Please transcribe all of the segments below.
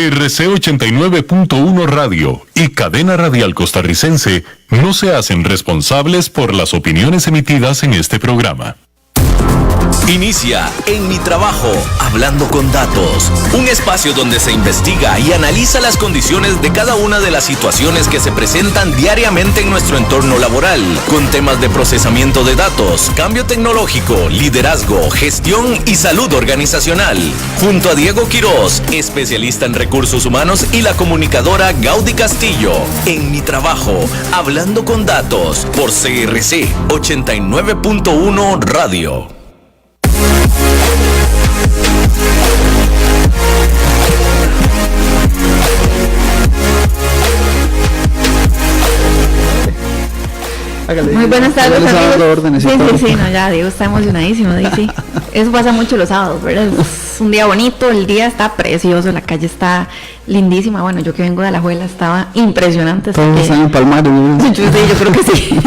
CRC 89.1 Radio y Cadena Radial Costarricense no se hacen responsables por las opiniones emitidas en este programa. Inicia En Mi Trabajo, Hablando con Datos, un espacio donde se investiga y analiza las condiciones de cada una de las situaciones que se presentan diariamente en nuestro entorno laboral, con temas de procesamiento de datos, cambio tecnológico, liderazgo, gestión y salud organizacional. Junto a Diego Quiroz, especialista en recursos humanos, y la comunicadora Gaudi Castillo. En Mi Trabajo, Hablando con Datos, por CRC 89.1 Radio. Muy buenas tardes, amigos. Sí, no, ya Diego está emocionadísimo, sí. Eso pasa mucho los sábados, ¿verdad? Es un día bonito, el día está precioso, la calle está lindísima. Bueno, yo que vengo de Alajuela estaba impresionante. Todos están en Palmares. Yo creo que sí.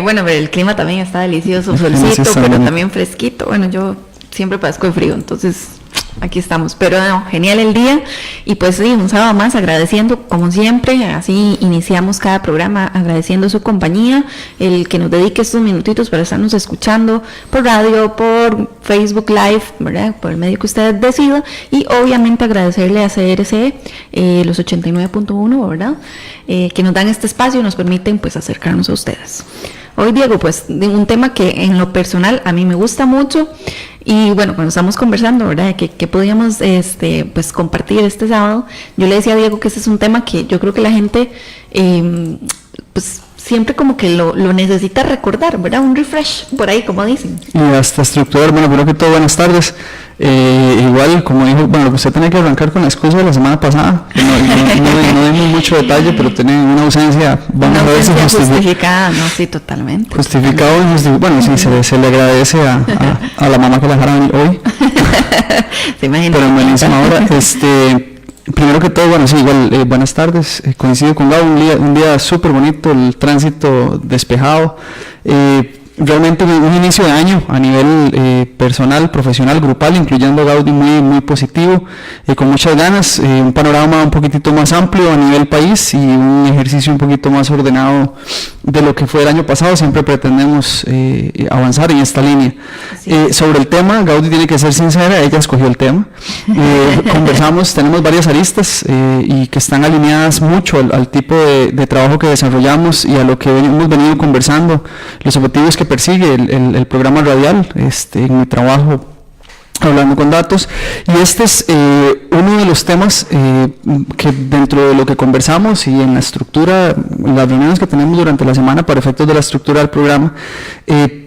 Bueno, pero el clima también está delicioso, solcito, pero también fresquito. Bueno, yo siempre padezco de frío, entonces aquí estamos, pero no, genial el día. Y pues sí, un sábado más agradeciendo como siempre, así iniciamos cada programa, agradeciendo su compañía, el que nos dedique estos minutitos para estarnos escuchando por radio, por Facebook Live, ¿verdad? Por el medio que usted decida, y obviamente agradecerle a CRC los 89.1, ¿verdad? Que nos dan este espacio y nos permiten pues acercarnos a ustedes. Hoy, Diego, pues de un tema que en lo personal a mí me gusta mucho. Y bueno, cuando estamos conversando, ¿verdad?, que podíamos pues compartir este sábado, yo le decía a Diego que ese es un tema que yo creo que la gente pues siempre como que lo necesita recordar, ¿verdad? Un refresh, por ahí, como dicen. Y hasta estructurar, bueno, primero que todo, buenas tardes. Igual, como dijo, bueno, usted tenía que arrancar con la excusa de la semana pasada, que no dimos mucho detalle, pero tenía una ausencia, vamos a ver si justificada, no, sí, totalmente. Justificado, bueno, sí, se le agradece a la mamá que la dejaron hoy. Se imagina. Pero en buenísima hora, primero que todo, bueno, sí, igual, buenas tardes, coincido con Gabo, un día súper bonito, el tránsito despejado, realmente un inicio de año a nivel personal, profesional, grupal, incluyendo Gaudi, muy positivo, con muchas ganas, un panorama un poquitito más amplio a nivel país y un ejercicio un poquito más ordenado de lo que fue el año pasado. Siempre pretendemos avanzar en esta línea. Sobre el tema, Gaudi tiene que ser sincera, ella escogió el tema. Conversamos, tenemos varias aristas y que están alineadas mucho al tipo de trabajo que desarrollamos y a lo que hemos venido conversando, los objetivos que persigue el programa radial, en Mi Trabajo, Hablando con Datos. Y este es uno de los temas que dentro de lo que conversamos y en la estructura, las reuniones que tenemos durante la semana para efectos de la estructura del programa,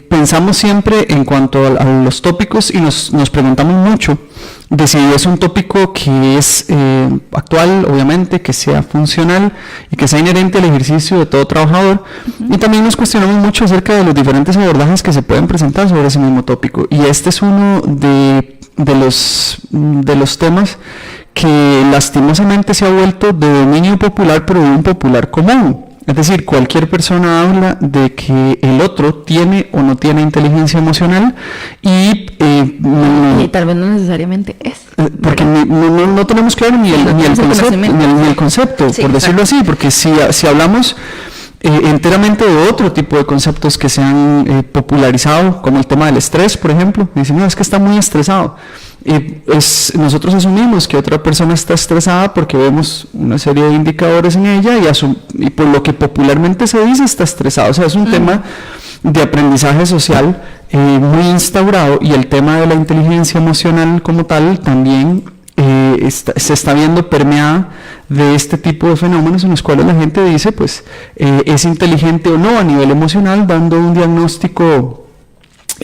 pensamos siempre en cuanto a los tópicos y nos preguntamos mucho de si es un tópico que es actual, obviamente, que sea funcional y que sea inherente al ejercicio de todo trabajador. Y también nos cuestionamos mucho acerca de los diferentes abordajes que se pueden presentar sobre ese mismo tópico. Y este es uno de los temas que lastimosamente se ha vuelto de dominio popular, pero de un popular común. Es decir, cualquier persona habla de que el otro tiene o no tiene inteligencia emocional y tal vez no necesariamente es. Porque no tenemos claro ni el concepto, sí, por decirlo así, porque si hablamos enteramente de otro tipo de conceptos que se han popularizado, como el tema del estrés, por ejemplo, dicen, no, es que está muy estresado. Nosotros asumimos que otra persona está estresada porque vemos una serie de indicadores en ella y por lo que popularmente se dice está estresado. O sea, es un tema de aprendizaje social muy instaurado, y el tema de la inteligencia emocional como tal también se está viendo permeada de este tipo de fenómenos en los cuales la gente dice, pues, es inteligente o no a nivel emocional, dando un diagnóstico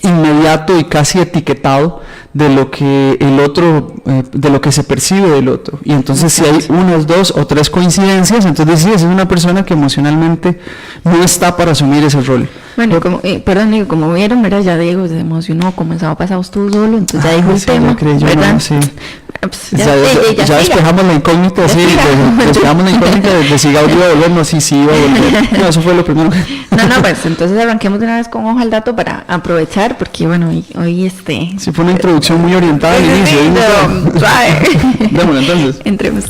inmediato y casi etiquetado de lo que el otro, de lo que se percibe del otro. Y entonces si hay unas, dos o tres coincidencias, entonces sí, es una persona que emocionalmente no está para asumir ese rol. Bueno, como vieron, ¿verdad? Ya Diego se emocionó, comenzaba a pasar tú solo, entonces ya dijo el tema, ¿verdad? Sí. Pues ya despejamos la incógnita, sí, despejamos la incógnita de si Gaudí iba a volver, no, sí iba a volver. No, eso fue lo primero. No, pues entonces arranquemos de una vez con ojo al dato para aprovechar, porque bueno, hoy Sí, fue una introducción muy orientada al inicio. Démosle entonces. Entremos.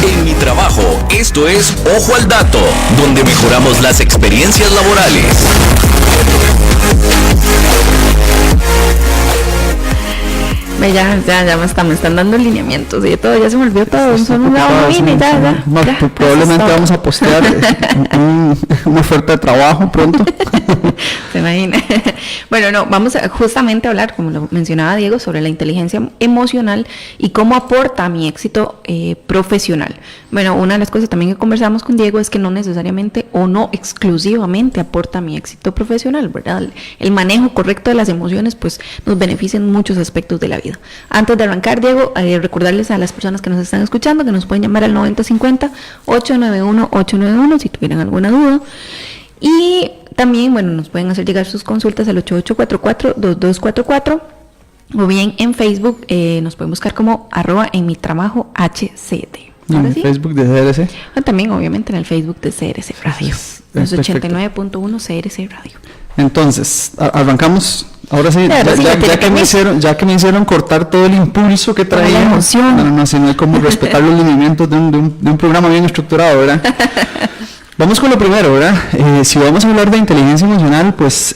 En mi trabajo, esto es Ojo al Dato, donde mejoramos las experiencias laborales. Ya me están dando lineamientos y todo, ya se me olvidó todo, son una bobina y ya. Probablemente vamos a postear una oferta de trabajo pronto. Se imagina. Bueno, no, vamos a justamente hablar, como lo mencionaba Diego, sobre la inteligencia emocional y cómo aporta a mi éxito profesional. Bueno, una de las cosas también que conversamos con Diego es que no necesariamente o no exclusivamente aporta a mi éxito profesional, ¿verdad? El manejo correcto de las emociones pues nos beneficia en muchos aspectos de la vida. Antes de arrancar, Diego, recordarles a las personas que nos están escuchando que nos pueden llamar al 9050-891-891 si tuvieran alguna duda. Y también, bueno, nos pueden hacer llegar sus consultas al 8844-2244 o bien en Facebook nos pueden buscar como @enmitrabajohct. En el Facebook de CRC. También, obviamente, en el Facebook de CRC Radio. Los 89.1 CRC Radio. Entonces, arrancamos. Ahora sí, ya que me hicieron cortar todo el impulso que traía. La emoción. No, hay como respetar los lineamientos de un programa bien estructurado, ¿verdad? Vamos con lo primero, ¿verdad? Si vamos a hablar de inteligencia emocional, pues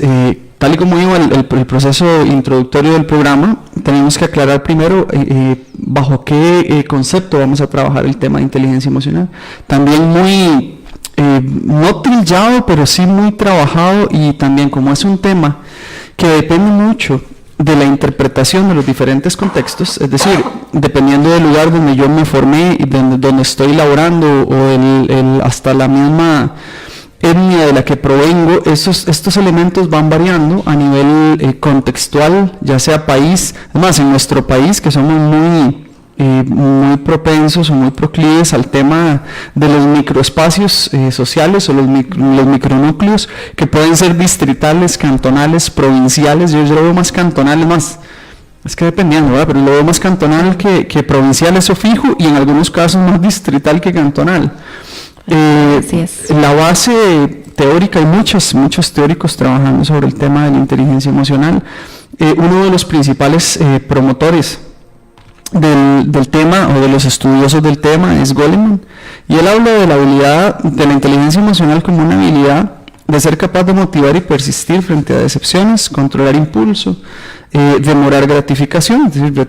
tal y como iba el proceso introductorio del programa, tenemos que aclarar primero bajo qué concepto vamos a trabajar el tema de inteligencia emocional. También muy, no trillado, pero sí muy trabajado, y también como es un tema que depende mucho de la interpretación de los diferentes contextos, es decir, dependiendo del lugar donde yo me formé y donde estoy laborando, o hasta la misma etnia de la que provengo, estos elementos van variando a nivel contextual, ya sea país. Además, en nuestro país, que somos muy propensos o muy proclives al tema de los microespacios sociales o los micronúcleos, que pueden ser distritales, cantonales, provinciales. Yo lo veo más cantonales, es que dependiendo, ¿verdad? Pero lo veo más cantonal que provincial, eso fijo, y en algunos casos más distrital que cantonal. Así es. La base teórica, hay muchos teóricos trabajando sobre el tema de la inteligencia emocional. Uno de los principales promotores del tema, o de los estudiosos del tema, es Goleman, y él habla de la habilidad de la inteligencia emocional como una habilidad de ser capaz de motivar y persistir frente a decepciones, controlar impulso, demorar gratificación, es decir,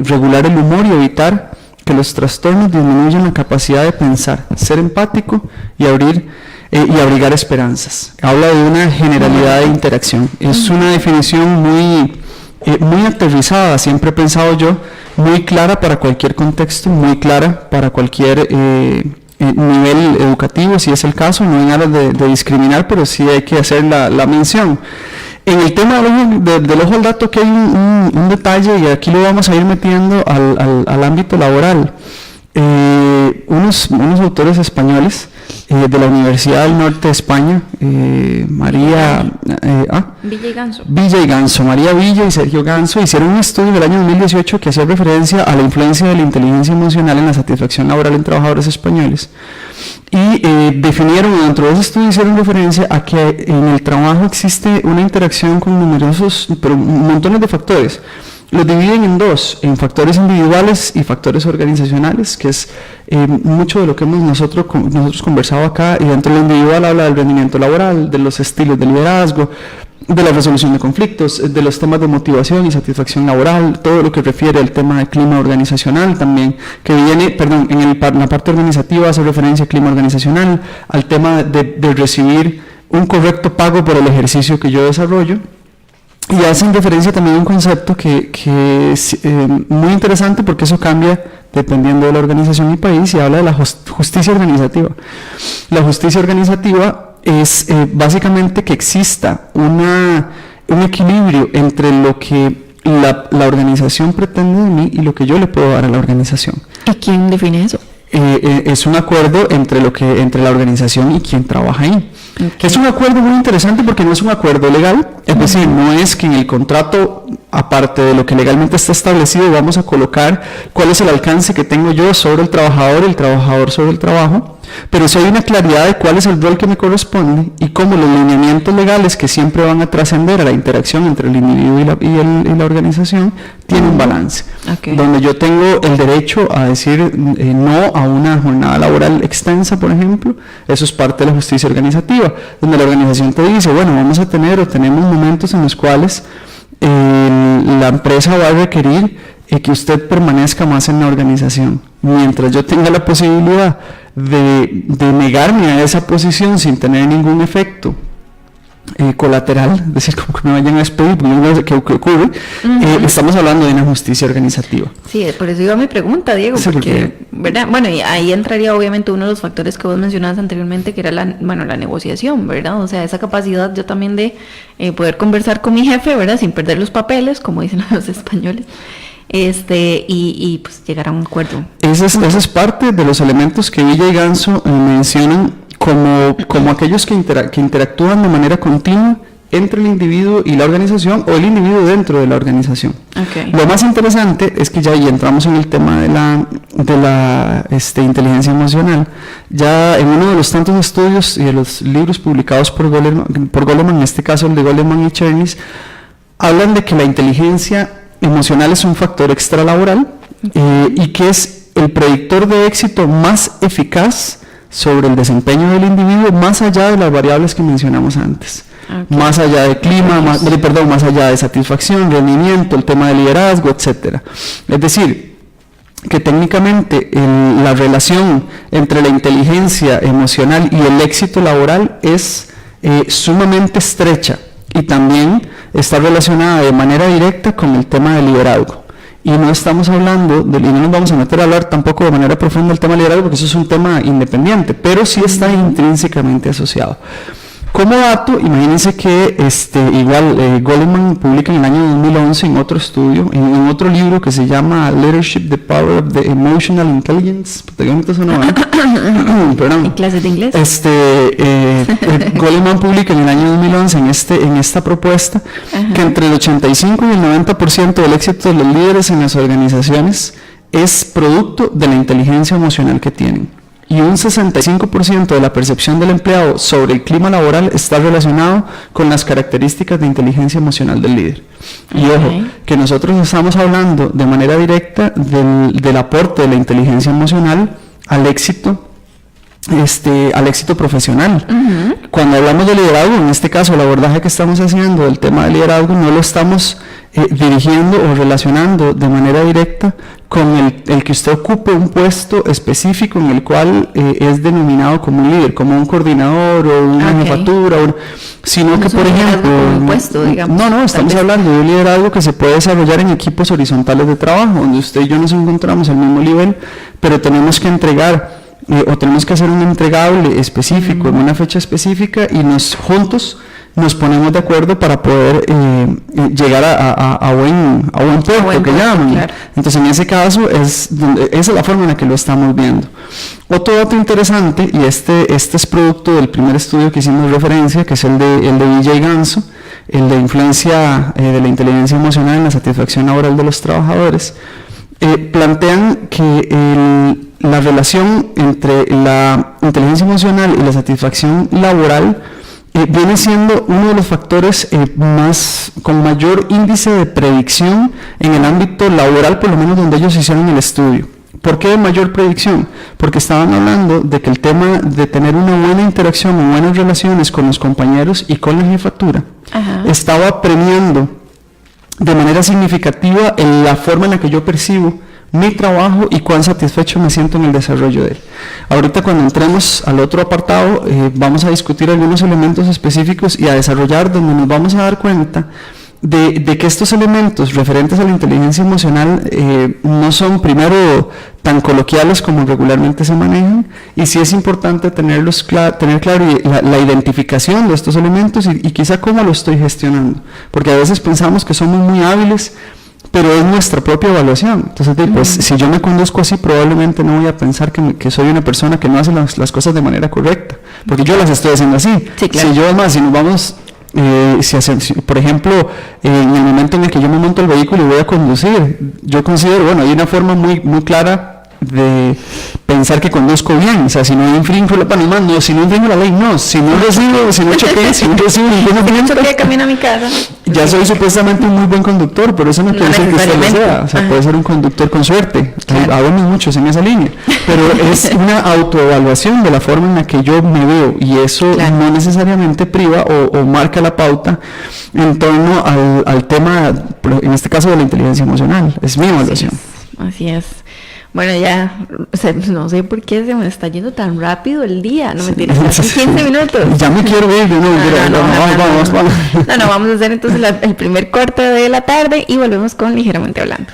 regular el humor y evitar que los trastornos disminuyan la capacidad de pensar, ser empático y abrigar esperanzas. Habla de una generalidad de interacción. Es una definición muy aterrizada, siempre he pensado yo, muy clara para cualquier contexto, muy clara para cualquier nivel educativo, si es el caso, no en aras de discriminar, pero sí hay que hacer la mención. En el tema del ojo al dato, que hay un detalle, y aquí lo vamos a ir metiendo al ámbito laboral. Unos autores españoles de la Universidad del Norte de España, María Villa y Sergio Ganso, hicieron un estudio del año 2018 que hacía referencia a la influencia de la inteligencia emocional en la satisfacción laboral en trabajadores españoles, y definieron, dentro de ese estudio hicieron referencia a que en el trabajo existe una interacción con montones de factores. Los dividen en dos, en factores individuales y factores organizacionales, que es mucho de lo que hemos nosotros conversado acá. Y dentro de lo individual habla del rendimiento laboral, de los estilos de liderazgo, de la resolución de conflictos, de los temas de motivación y satisfacción laboral, todo lo que refiere al tema de clima organizacional también, que viene, en la parte organizativa hace referencia al clima organizacional, al tema de recibir un correcto pago por el ejercicio que yo desarrollo. Y hacen referencia también a un concepto que es muy interesante, porque eso cambia dependiendo de la organización y país, y habla de la justicia organizativa. La justicia organizativa es básicamente que exista un equilibrio entre lo que la organización pretende de mí y lo que yo le puedo dar a la organización. ¿Y quién define eso? es un acuerdo entre la organización y quien trabaja ahí. Okay. Es un acuerdo muy interesante porque no es un acuerdo legal, es decir, no es que en el contrato, aparte de lo que legalmente está establecido, vamos a colocar cuál es el alcance que tengo yo sobre el trabajador sobre el trabajo, pero sí hay una claridad de cuál es el rol que me corresponde y cómo los lineamientos legales que siempre van a trascender a la interacción entre el individuo y la organización tienen un balance, okay. Donde yo tengo el derecho a decir no a una jornada laboral extensa, por ejemplo, eso es parte de la justicia organizativa, donde la organización te dice, bueno, vamos a tener o tenemos momentos en los cuales la empresa va a requerir que usted permanezca más en la organización. Mientras yo tenga la posibilidad de negarme a esa posición sin tener ningún efecto colateral, es decir, como que me vayan a despedir, ¿qué ocurre? Estamos hablando de una justicia organizativa. Sí, por eso iba mi pregunta, Diego, sí, porque, ¿verdad? Bueno, y ahí entraría obviamente uno de los factores que vos mencionabas anteriormente, que era la negociación, ¿verdad? O sea, esa capacidad yo también de poder conversar con mi jefe, ¿verdad? Sin perder los papeles, como dicen los españoles. Y pues llegar a un acuerdo. Esa es parte de los elementos que Villa y Ganso mencionan como aquellos que interactúan de manera continua entre el individuo y la organización o el individuo dentro de la organización. Okay. Lo más interesante es que ya ahí entramos en el tema de la inteligencia emocional. Ya en uno de los tantos estudios y de los libros publicados por Goleman, en este caso el de Goleman y Chernis, hablan de que la inteligencia emocional es un factor extralaboral y que es el predictor de éxito más eficaz sobre el desempeño del individuo, más allá de las variables que mencionamos antes. Okay. Más allá de clima, más allá de satisfacción, rendimiento, el tema de liderazgo, etcétera. Es decir, que técnicamente la relación entre la inteligencia emocional y el éxito laboral es sumamente estrecha y también está relacionada de manera directa con el tema del liderazgo. Y no estamos hablando, y no nos vamos a meter a hablar tampoco de manera profunda del tema del liderazgo, porque eso es un tema independiente, pero sí está intrínsecamente asociado. Como dato, imagínense que Goleman publica en el año 2011 en otro estudio, en otro libro que se llama Leadership, the Power of the Emotional Intelligence. Perdón. ¿En clases de inglés? Goleman publica en el año 2011 en esta propuesta que entre el 85 y el 90% del éxito de los líderes en las organizaciones es producto de la inteligencia emocional que tienen. Y un 65% de la percepción del empleado sobre el clima laboral está relacionado con las características de inteligencia emocional del líder. Y ojo, que nosotros estamos hablando de manera directa del aporte de la inteligencia emocional al éxito profesional. Cuando hablamos de liderazgo, en este caso el abordaje que estamos haciendo del tema de liderazgo no lo estamos dirigiendo o relacionando de manera directa con el que usted ocupe un puesto específico en el cual es denominado como un líder, como un coordinador o una jefatura, sino no que por ejemplo puesto, digamos, estamos hablando de un liderazgo que se puede desarrollar en equipos horizontales de trabajo, donde usted y yo nos encontramos al mismo nivel, pero tenemos que entregar o tenemos que hacer un entregable específico en una fecha específica y juntos nos ponemos de acuerdo para poder llegar a buen puerto, que llaman. Claro. Entonces en ese caso esa es la forma en la que lo estamos viendo. Otro dato interesante, y este es producto del primer estudio que hicimos referencia, que es el de Villa y Ganso, el de influencia de la inteligencia emocional en la satisfacción laboral de los trabajadores, plantean que la relación entre la inteligencia emocional y la satisfacción laboral viene siendo uno de los factores con mayor índice de predicción en el ámbito laboral, por lo menos donde ellos hicieron el estudio. ¿Por qué de mayor predicción? Porque estaban hablando de que el tema de tener una buena interacción o buenas relaciones con los compañeros y con la jefatura estaba premiando de manera significativa la forma en la que yo percibo mi trabajo y cuán satisfecho me siento en el desarrollo de él. Ahorita cuando entremos al otro apartado vamos a discutir algunos elementos específicos y a desarrollar donde nos vamos a dar cuenta de que estos elementos referentes a la inteligencia emocional no son primero tan coloquiales como regularmente se manejan, y sí es importante tener claro la identificación de estos elementos y quizá cómo lo estoy gestionando, porque a veces pensamos que somos muy hábiles, pero es nuestra propia evaluación. Entonces, pues, si yo me conduzco así, probablemente no voy a pensar que soy una persona que no hace las cosas de manera correcta, porque yo las estoy haciendo así. Sí, claro. Si nos vamos, por ejemplo, en el momento en el que yo me monto el vehículo y voy a conducir, yo considero, bueno, hay una forma muy, muy clara de pensar que conduzco bien, o sea, si no infringo si no infringo la ley, no, si no choqué, si no recibo ningún movimiento, camino a mi casa, ya soy supuestamente un muy buen conductor, pero eso no quiere decir que usted lo sea, o sea, puede ser un conductor con suerte, claro. Habemos muchos en esa línea, pero es una autoevaluación de la forma en la que yo me veo, y eso claro. no necesariamente priva o marca la pauta en torno al tema, en este caso de la inteligencia emocional, es mi evaluación. Así es. Bueno, ya, o sea, no sé por qué se me está yendo tan rápido el día, no mentiras, hace 15 minutos. Ya me quiero ir, vamos. No, vamos a hacer entonces el primer corte de la tarde y volvemos con Ligeramente Hablando.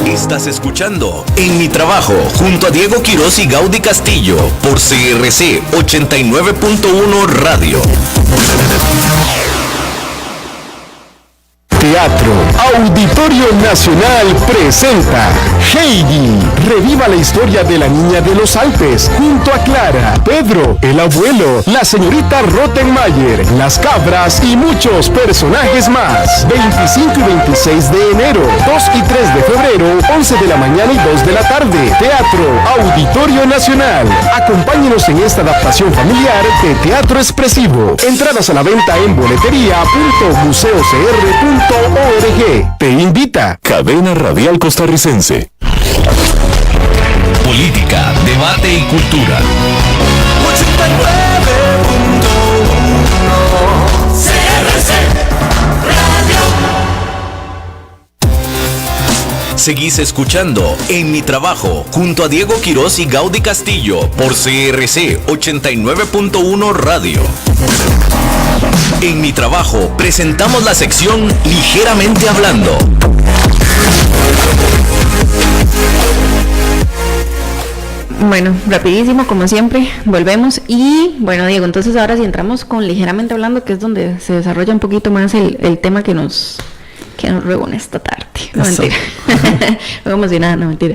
Estás escuchando En mi trabajo junto a Diego Quiroz y Gaudí Castillo por CRC 89.1 Radio. Teatro Auditorio Nacional presenta Heidi. Reviva la historia de la niña de los Alpes junto a Clara, Pedro, el abuelo, la señorita Rottenmeier, las cabras y muchos personajes más. 25 y 26 de enero, 2 y 3 de febrero, 11 de la mañana y 2 de la tarde. Teatro Auditorio Nacional. Acompáñenos en esta adaptación familiar de teatro expresivo. Entradas a la venta en boletería.museocr.org. Te invita Cadena Radial Costarricense. Política, debate y cultura. 89.1 CRC Radio. Seguís escuchando En mi trabajo junto a Diego Quiroz y Gaudí Castillo por CRC 89.1 Radio. En mi trabajo presentamos la sección Ligeramente Hablando. Bueno, rapidísimo como siempre, volvemos y bueno, Diego, entonces ahora sí entramos con Ligeramente Hablando, que es donde se desarrolla un poquito más el tema que nos reúne esta tarde. No, mentira. Muy emocionada, no, mentira.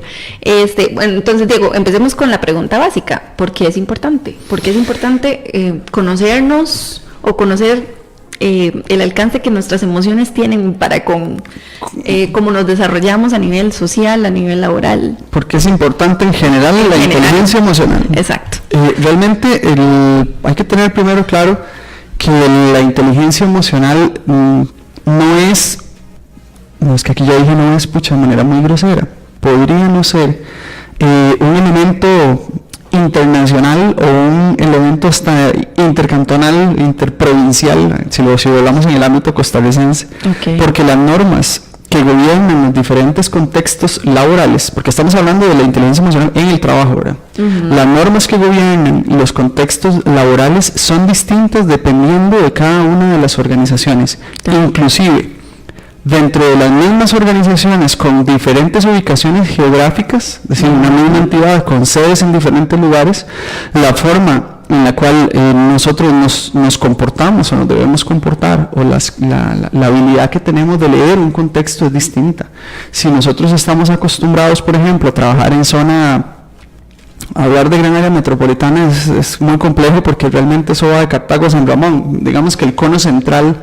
Bueno, entonces, Diego, empecemos con la pregunta básica. ¿Por qué es importante? ¿Por qué es importante conocernos o conocer el alcance que nuestras emociones tienen para cómo nos desarrollamos a nivel social, a nivel laboral? Porque es importante en general inteligencia emocional. Exacto. Realmente hay que tener primero claro que la inteligencia emocional no es que aquí yo dije no es, de manera muy grosera, podría no ser un elemento internacional o un elemento hasta intercantonal, interprovincial, si lo hablamos en el ámbito costarricense, okay. Porque las normas que gobiernan los diferentes contextos laborales, porque estamos hablando de la inteligencia emocional en el trabajo, ¿verdad? Uh-huh. Las normas que gobiernan los contextos laborales son distintas dependiendo de cada una de las organizaciones, uh-huh. Inclusive dentro de las mismas organizaciones con diferentes ubicaciones geográficas, es decir, una misma entidad con sedes en diferentes lugares, la forma en la cual nosotros nos comportamos o nos debemos comportar, o la habilidad que tenemos de leer un contexto es distinta. Si nosotros estamos acostumbrados, por ejemplo, a trabajar en hablar de gran área metropolitana es muy complejo, porque realmente eso va de Cartago a San Ramón, digamos que el cono central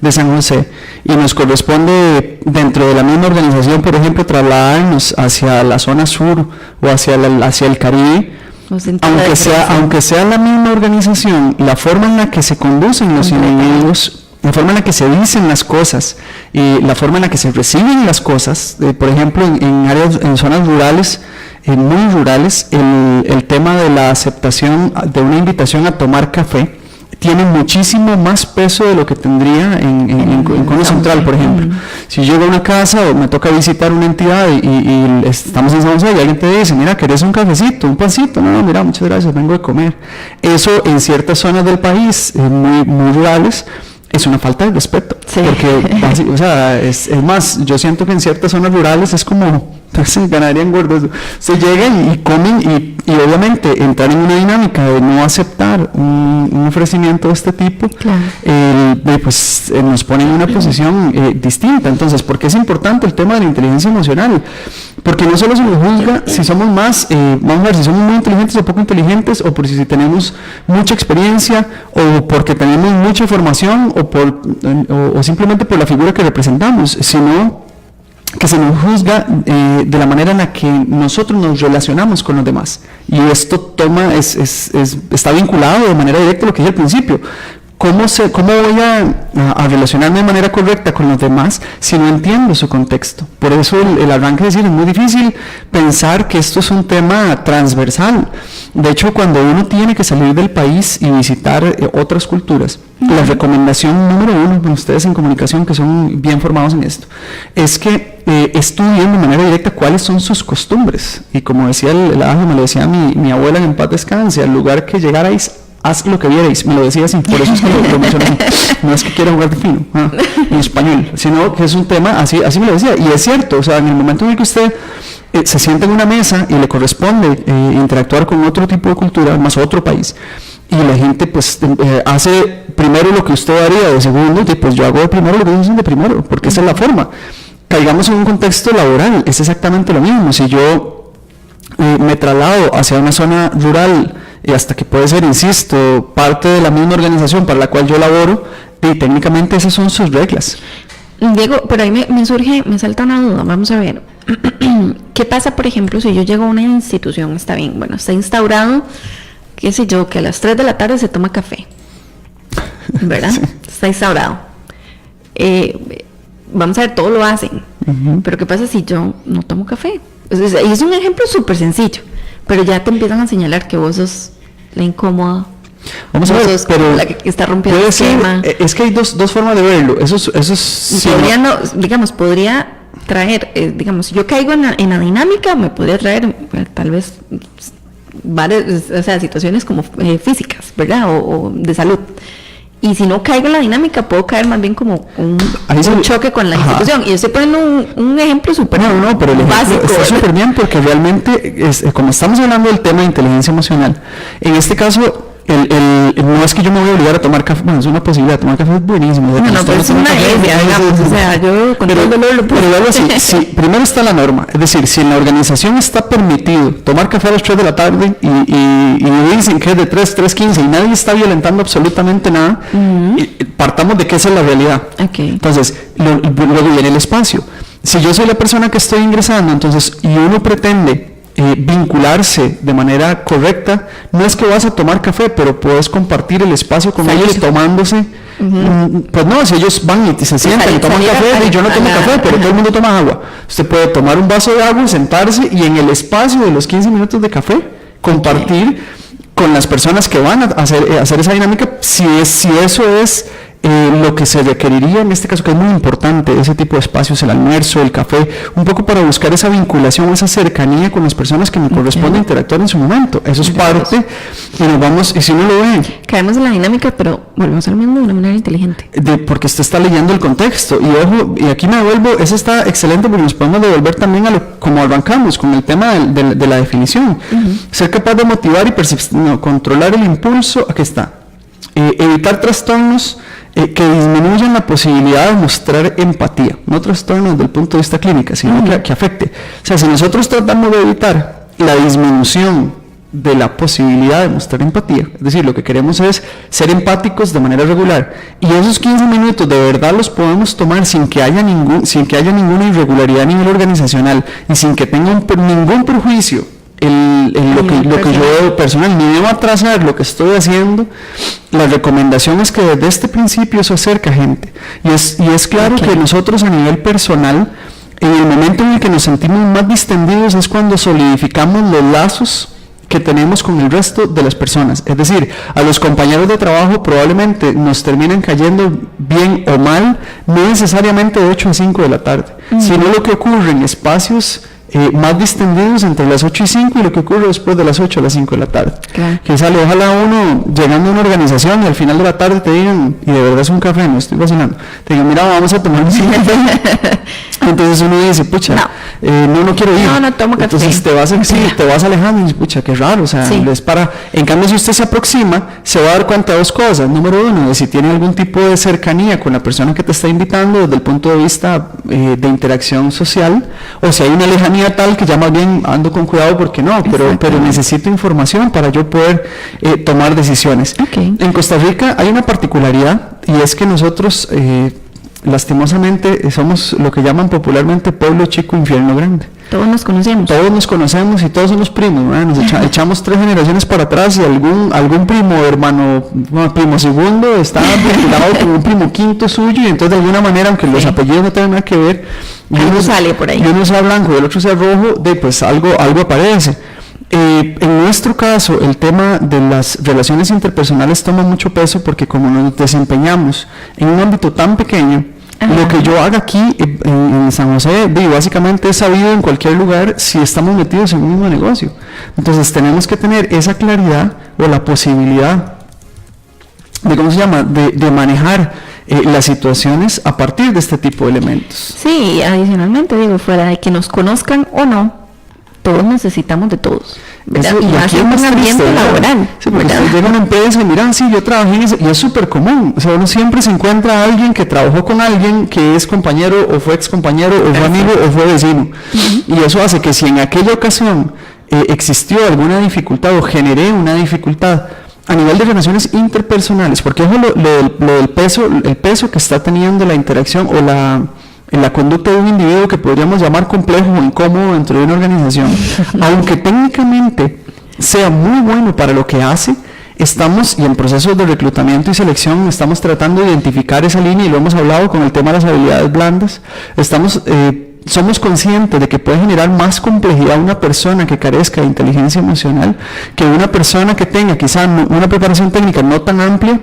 de San José, y nos corresponde dentro de la misma organización, por ejemplo, trasladarnos hacia la zona sur o hacia el Caribe, aunque sea la misma organización, la forma en la que se conducen los individuos, la forma en la que se dicen las cosas y la forma en la que se reciben las cosas, por ejemplo, en zonas rurales, muy rurales, el tema de la aceptación de una invitación a tomar café tiene muchísimo más peso de lo que tendría en Cono Central, por ejemplo. Si yo llego a una casa o me toca visitar una entidad y estamos en San José y alguien te dice, mira, ¿querés un cafecito, un pancito? No, mira, muchas gracias, vengo de comer. Eso en ciertas zonas del país, muy, muy rurales, es una falta de respeto. Sí. Porque, o sea, es más, yo siento que en ciertas zonas rurales es como, se ganarían gordos. Se llegan y comen y obviamente entrar en una dinámica de no aceptar un ofrecimiento de este tipo, claro. Pues nos pone en una posición distinta. Entonces, ¿por qué es importante el tema de la inteligencia emocional? Porque no solo se nos juzga si somos vamos a ver, si somos muy inteligentes o poco inteligentes, o por si tenemos mucha experiencia, o porque tenemos mucha formación, o simplemente por la figura que representamos, sino que se nos juzga de la manera en la que nosotros nos relacionamos con los demás. Y esto está vinculado de manera directa a lo que dije al principio. ¿Cómo voy a relacionarme de manera correcta con los demás si no entiendo su contexto? Por eso el arranque es decir, es muy difícil pensar que esto es un tema transversal. De hecho, cuando uno tiene que salir del país y visitar otras culturas, la recomendación número 1, con ustedes en comunicación que son bien formados en esto, es que estudien de manera directa cuáles son sus costumbres. Y como decía el ángel, me lo decía mi abuela en paz descanse, al lugar que llegarais, haz lo que vierais, me lo decía así, por eso es que lo mencioné. No es que quiera jugar de fino, en español, sino que es un tema, así me lo decía, y es cierto, o sea, en el momento en el que usted se sienta en una mesa y le corresponde interactuar con otro tipo de cultura, más otro país, y la gente pues hace primero lo que usted haría de segundo, y pues yo hago de primero lo que ellos hacen de primero, porque esa es la forma. Caigamos en un contexto laboral, es exactamente lo mismo. Si yo me traslado hacia una zona rural, y hasta que puede ser, insisto, parte de la misma organización para la cual yo laboro, y técnicamente esas son sus reglas. Diego, pero ahí me salta una duda, vamos a ver. ¿Qué pasa, por ejemplo, si yo llego a una institución, está bien, bueno, está instaurado, qué sé yo, que a las 3 de la tarde se toma café, ¿verdad? Sí. Está instaurado. Vamos a ver, todo lo hacen, pero ¿qué pasa si yo no tomo café? Y es un ejemplo súper sencillo, pero ya te empiezan a señalar que vos sos la incómoda. Vamos a ver, pero la que está rompiendo el esquema. Es que hay dos formas de verlo. Eso es podría traer, si yo caigo en la dinámica, me podría traer tal vez varias, situaciones como físicas, ¿verdad? O de salud. Y si no caigo en la dinámica, puedo caer más bien como un choque con la institución. Y yo estoy poniendo un ejemplo súper No, pero el ejemplo básico, está súper bien, porque realmente, como estamos hablando del tema de inteligencia emocional, en este caso, no es que yo me voy a obligar a tomar café, bueno, es una posibilidad, tomar café es buenísimo. No, pero es una idea, digamos, yo con todo el dolor lo puedo. Pero algo así, primero está la norma, es decir, si en la organización está permitido tomar café a las 3 de la tarde y dicen que es de 3:15 y nadie está violentando absolutamente nada, partamos de que esa es la realidad. Okay. Entonces, luego viene el espacio. Si yo soy la persona que estoy ingresando, entonces, y uno pretende vincularse de manera correcta, no es que vas a tomar café, pero puedes compartir el espacio con ellos tomándose. Pues no, si ellos van y se sientan y toman café, y yo no tomo café, pero todo el mundo toma agua. Usted puede tomar un vaso de agua y sentarse, y en el espacio de los 15 minutos de café compartir con las personas que van a hacer esa dinámica, si eso es lo que se requeriría en este caso, que es muy importante, ese tipo de espacios, el almuerzo, el café, un poco para buscar esa vinculación, esa cercanía con las personas que me corresponde interactuar en su momento. Eso es parte, y nos vamos, y si no lo ven, caemos en la dinámica, pero volvemos al mismo de una manera inteligente. Porque usted está leyendo el contexto, y ojo, y aquí me devuelvo, eso está excelente, porque nos podemos devolver también como arrancamos, con el tema de la definición. Ser capaz de motivar y controlar el impulso, aquí está. Evitar trastornos que disminuyan la posibilidad de mostrar empatía, no trastornos desde el punto de vista clínico, sino que afecte. O sea, si nosotros tratamos de evitar la disminución de la posibilidad de mostrar empatía, es decir, lo que queremos es ser empáticos de manera regular, y esos 15 minutos de verdad los podemos tomar sin que haya ninguna irregularidad a nivel organizacional y sin que tenga ningún perjuicio lo que yo personal ni debo atrasar lo que estoy haciendo. La recomendación es que desde este principio eso acerca a gente, y es claro que nosotros a nivel personal, en el momento en el que nos sentimos más distendidos es cuando solidificamos los lazos que tenemos con el resto de las personas. Es decir, a los compañeros de trabajo probablemente nos terminen cayendo bien o mal, no necesariamente de 8 a 5 de la tarde, sino lo que ocurre en espacios más distendidos entre las 8 y 5 y lo que ocurre después de las 8 a las 5 de la tarde. Claro. Que sale, ojalá uno llegando a una organización y al final de la tarde te digan, y de verdad es un café, no estoy vacilando, te digan, mira, vamos a tomar un café. Entonces uno dice, pucha, no quiero ir. No tomo café. Entonces te vas alejando y dices, pucha, qué raro, o sea, es para... En cambio, si usted se aproxima, se va a dar cuenta de dos cosas. Número uno, de si tiene algún tipo de cercanía con la persona que te está invitando desde el punto de vista de interacción social, o si hay una lejanía tal que ya más bien ando con cuidado porque no, pero necesito información para yo poder tomar decisiones. Okay. En Costa Rica hay una particularidad y es que nosotros lastimosamente somos lo que llaman popularmente pueblo chico, infierno grande. Todos nos conocemos. Todos nos conocemos y todos somos primos, ¿verdad? Nos echamos 3 generaciones para atrás y algún primo, hermano, primo segundo está vinculado con un primo quinto suyo, y entonces de alguna manera, aunque los apellidos no tienen nada que ver, algo sale por ahí. Y uno sea blanco y el otro sea rojo, pues algo aparece. En nuestro caso, el tema de las relaciones interpersonales toma mucho peso porque como nos desempeñamos en un ámbito tan pequeño, lo que yo haga aquí en San José, básicamente es sabido en cualquier lugar si estamos metidos en un mismo negocio. Entonces tenemos que tener esa claridad o la posibilidad de manejar las situaciones a partir de este tipo de elementos. Sí, adicionalmente fuera de que nos conozcan o no, todos necesitamos de todos. Eso, y más en un ambiente laboral. Sí, porque usted llega a una empresa y miran, sí, yo trabajé en ese, y es súper común. O sea, uno siempre se encuentra a alguien que trabajó con alguien que es compañero, o fue ex compañero, o fue amigo, o fue vecino. Y eso hace que si en aquella ocasión existió alguna dificultad o generé una dificultad a nivel de relaciones interpersonales, porque ojo lo del peso, el peso que está teniendo la interacción o en la conducta de un individuo que podríamos llamar complejo o incómodo dentro de una organización, aunque técnicamente sea muy bueno para lo que hace, estamos, y en procesos de reclutamiento y selección, estamos tratando de identificar esa línea, y lo hemos hablado con el tema de las habilidades blandas. Somos conscientes de que puede generar más complejidad una persona que carezca de inteligencia emocional que una persona que tenga quizá una preparación técnica no tan amplia,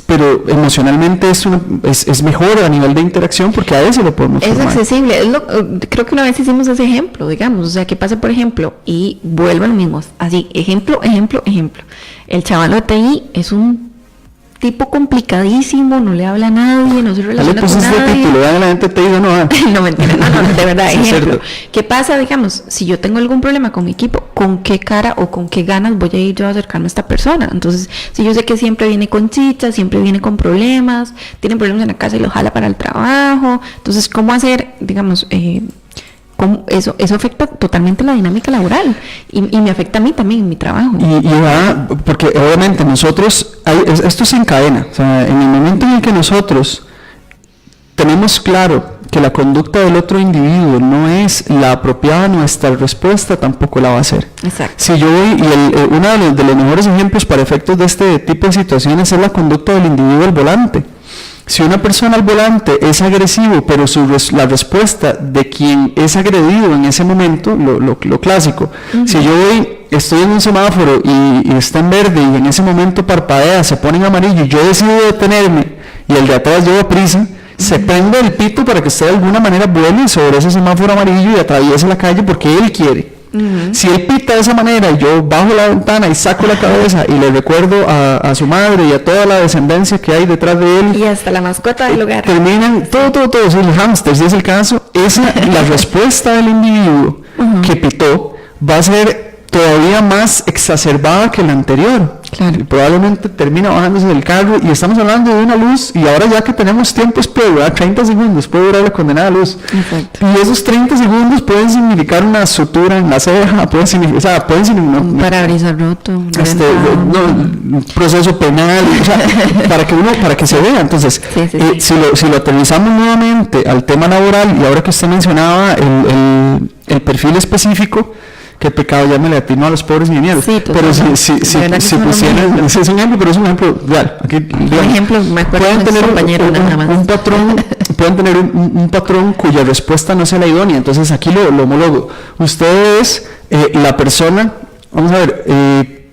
pero emocionalmente es mejor a nivel de interacción, porque a eso lo podemos formar. Es accesible. Creo que una vez hicimos ese ejemplo, digamos, o sea, que pasa, por ejemplo, y vuelvo a lo mismo, así, ejemplo. El chaval de TI es un tipo complicadísimo, no le habla a nadie, no se relaciona con nadie. Título, la gente te dice, no, mentira, no, de verdad, sí, ejemplo. ¿Qué pasa, digamos, si yo tengo algún problema con mi equipo, con qué cara o con qué ganas voy a ir yo a acercarme a esta persona? Entonces, si yo sé que siempre viene con chichas, siempre viene con problemas, tiene problemas en la casa y los jala para el trabajo, entonces, ¿cómo hacer, digamos, cómo eso afecta totalmente la dinámica laboral y me afecta a mí también en mi trabajo? Porque obviamente nosotros, esto se encadena, o sea, en el momento en el que nosotros tenemos claro que la conducta del otro individuo no es la apropiada, nuestra respuesta tampoco la va a ser. Exacto. Si yo voy, y uno de los mejores ejemplos para efectos de este tipo de situaciones es la conducta del individuo al volante. Si una persona al volante es agresivo, pero la respuesta de quien es agredido en ese momento, lo clásico, si yo estoy en un semáforo y está en verde y en ese momento parpadea, se pone en amarillo y yo decido detenerme y el de atrás lleva prisa, se prende el pito para que usted de alguna manera vuele sobre ese semáforo amarillo y atraviese la calle porque él quiere. Si él pita de esa manera y yo bajo la ventana y saco la cabeza y le recuerdo a su madre y a toda la descendencia que hay detrás de él, y hasta la mascota del hogar, terminan todo, el hámster, si es el caso, la respuesta del individuo que pitó va a ser todavía más exacerbada que la anterior. Claro. Y probablemente termina bajándose del carro, y estamos hablando de una luz, y ahora ya que tenemos tiempo espero, 30 segundos puede durar la condenada luz. Exacto. Y esos 30 segundos pueden significar una sutura en la ceja, pueden significar un parabrisas roto, un proceso penal, o sea, para que se vea. Entonces, sí. Si lo aterrizamos nuevamente al tema laboral, y ahora que usted mencionaba el perfil específico, que pecado ya me le atino a los pobres ingenieros. Sí, pero si pusieran, es un ejemplo, pero es un ejemplo real. Aquí, digamos, un ejemplo, me acuerdo pueden tener un patrón cuya respuesta no sea la idónea. Entonces aquí lo homólogo. Usted es la persona, vamos a ver,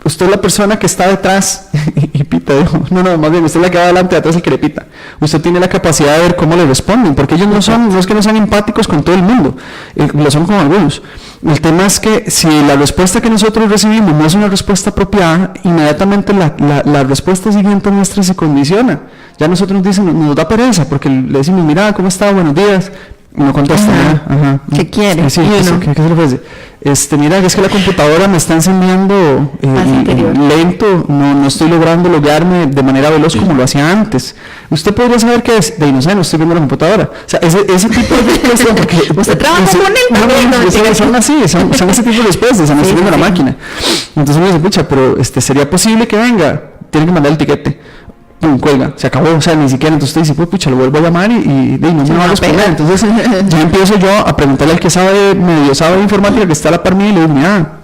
usted es la persona que está detrás y pita, dijo, no, más bien usted es la que va adelante, atrás el que le pita. Usted tiene la capacidad de ver cómo le responden, porque ellos no es que no sean empáticos con todo el mundo, lo son con algunos. El tema es que si la respuesta que nosotros recibimos no es una respuesta apropiada, inmediatamente la respuesta siguiente nuestra se condiciona. Ya nosotros nos dicen, nos da pereza, porque le decimos, mira, ¿cómo está? Buenos días. No contesta. Ajá. ¿Qué quiere? Sí, ¿qué se le ofrece? Mira, es que la computadora me está encendiendo lento, no estoy logrando loguearme de manera veloz como lo hacía antes. Usted podría saber qué es, no sé, no estoy viendo la computadora. O sea, ese tipo de respuestas, porque usted trabaja con él también. Son así, son ese tipo de respuestas, no estoy viendo la máquina. Entonces uno dice, pucha, pero sería posible que venga, tiene que mandar el tiquete. Pum, cuelga, se acabó, o sea, ni siquiera, entonces usted dice, pues pucha, lo vuelvo a llamar y no me va a responder. Entonces ya empiezo yo a preguntarle al que medio sabe de informática, que está a la par mía, y le digo, mira,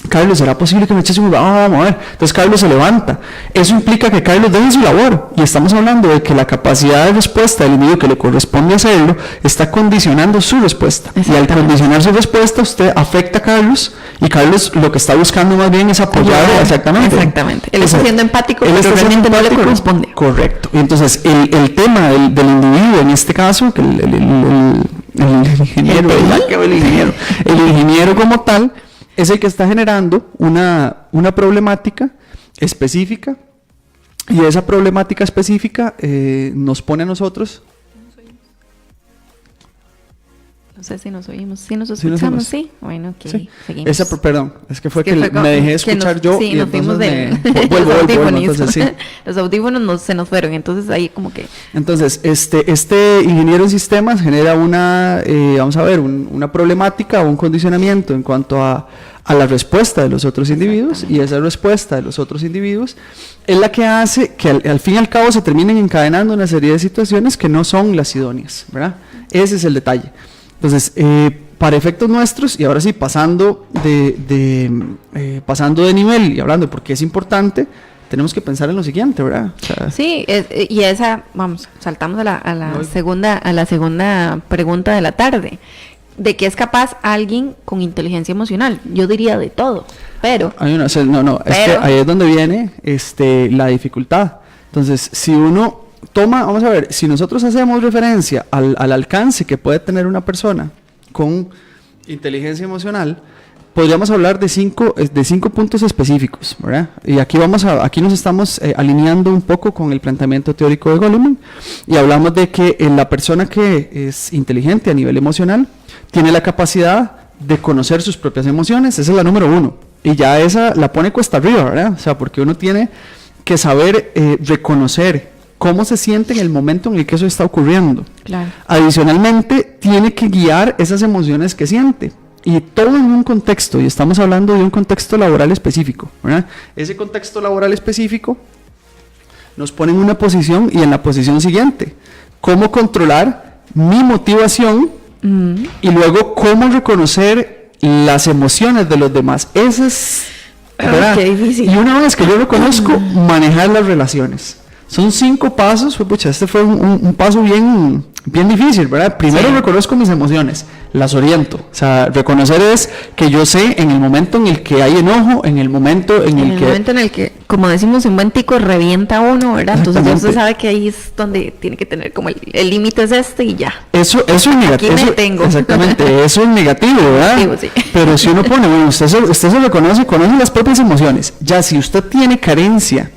Carlos, ¿será posible que me eches un... vamos a ver. Entonces Carlos se levanta. Eso implica que Carlos deje su labor. Y estamos hablando de que la capacidad de respuesta del individuo que le corresponde hacerlo está condicionando su respuesta. Y al condicionar su respuesta, usted afecta a Carlos. Y Carlos lo que está buscando más bien es apoyar. Exactamente. Él está siendo empático, pero realmente no le corresponde. Correcto. Y entonces el tema del individuo, en este caso, que el ingeniero como tal, es el que está generando una problemática específica, y esa problemática específica nos pone a nosotros. No sé si nos oímos, si nos escuchamos, sí. Bueno, ok, sí. Seguimos. Perdón, es que fue que me dejé escuchar yo y nos fuimos vuelvo, entonces sí. Los audífonos se nos fueron, entonces ahí como que... Entonces, este ingeniero en sistemas genera una problemática o un condicionamiento en cuanto a la respuesta de los otros individuos, y esa respuesta de los otros individuos es la que hace que al fin y al cabo se terminen encadenando una serie de situaciones que no son las idóneas, ¿verdad? Ese es el detalle. Entonces, para efectos nuestros, y ahora sí, pasando de nivel y hablando de por qué es importante, tenemos que pensar en lo siguiente, ¿verdad? O sea, sí, y esa, vamos, saltamos a la segunda pregunta de la tarde. ¿De qué es capaz alguien con inteligencia emocional? Yo diría de todo, pero... es que ahí es donde viene la dificultad. Entonces, si uno vamos a ver, si nosotros hacemos referencia al alcance que puede tener una persona con inteligencia emocional, podríamos hablar de cinco puntos específicos, ¿verdad? Y aquí nos estamos alineando un poco con el planteamiento teórico de Goleman, y hablamos de que la persona que es inteligente a nivel emocional tiene la capacidad de conocer sus propias emociones. Esa es la número 1, y ya esa la pone cuesta arriba, ¿verdad? O sea, porque uno tiene que saber reconocer cómo se siente en el momento en el que eso está ocurriendo. Claro. Adicionalmente, tiene que guiar esas emociones que siente. Y todo en un contexto, y estamos hablando de un contexto laboral específico, ¿verdad? Ese contexto laboral específico nos pone en una posición, y en la posición siguiente, cómo controlar mi motivación, y luego cómo reconocer las emociones de los demás. Ese es, ¿verdad? Qué difícil. Y una vez que yo reconozco, manejar las relaciones. Son 5 pasos. Pucha, este fue un paso bien difícil, ¿verdad? Primero reconozco mis emociones, las oriento. O sea, reconocer es que yo sé en el momento en el que hay enojo, en el momento en el que, como decimos, un buen tico revienta uno, ¿verdad? Entonces ya usted sabe que ahí es donde tiene que tener como el límite es y ya. Eso es negativo. Aquí me tengo. Exactamente, eso es negativo, ¿verdad? Sí. Pero si uno pone, bueno, usted se reconoce, conoce las propias emociones. Ya si usted tiene carencia,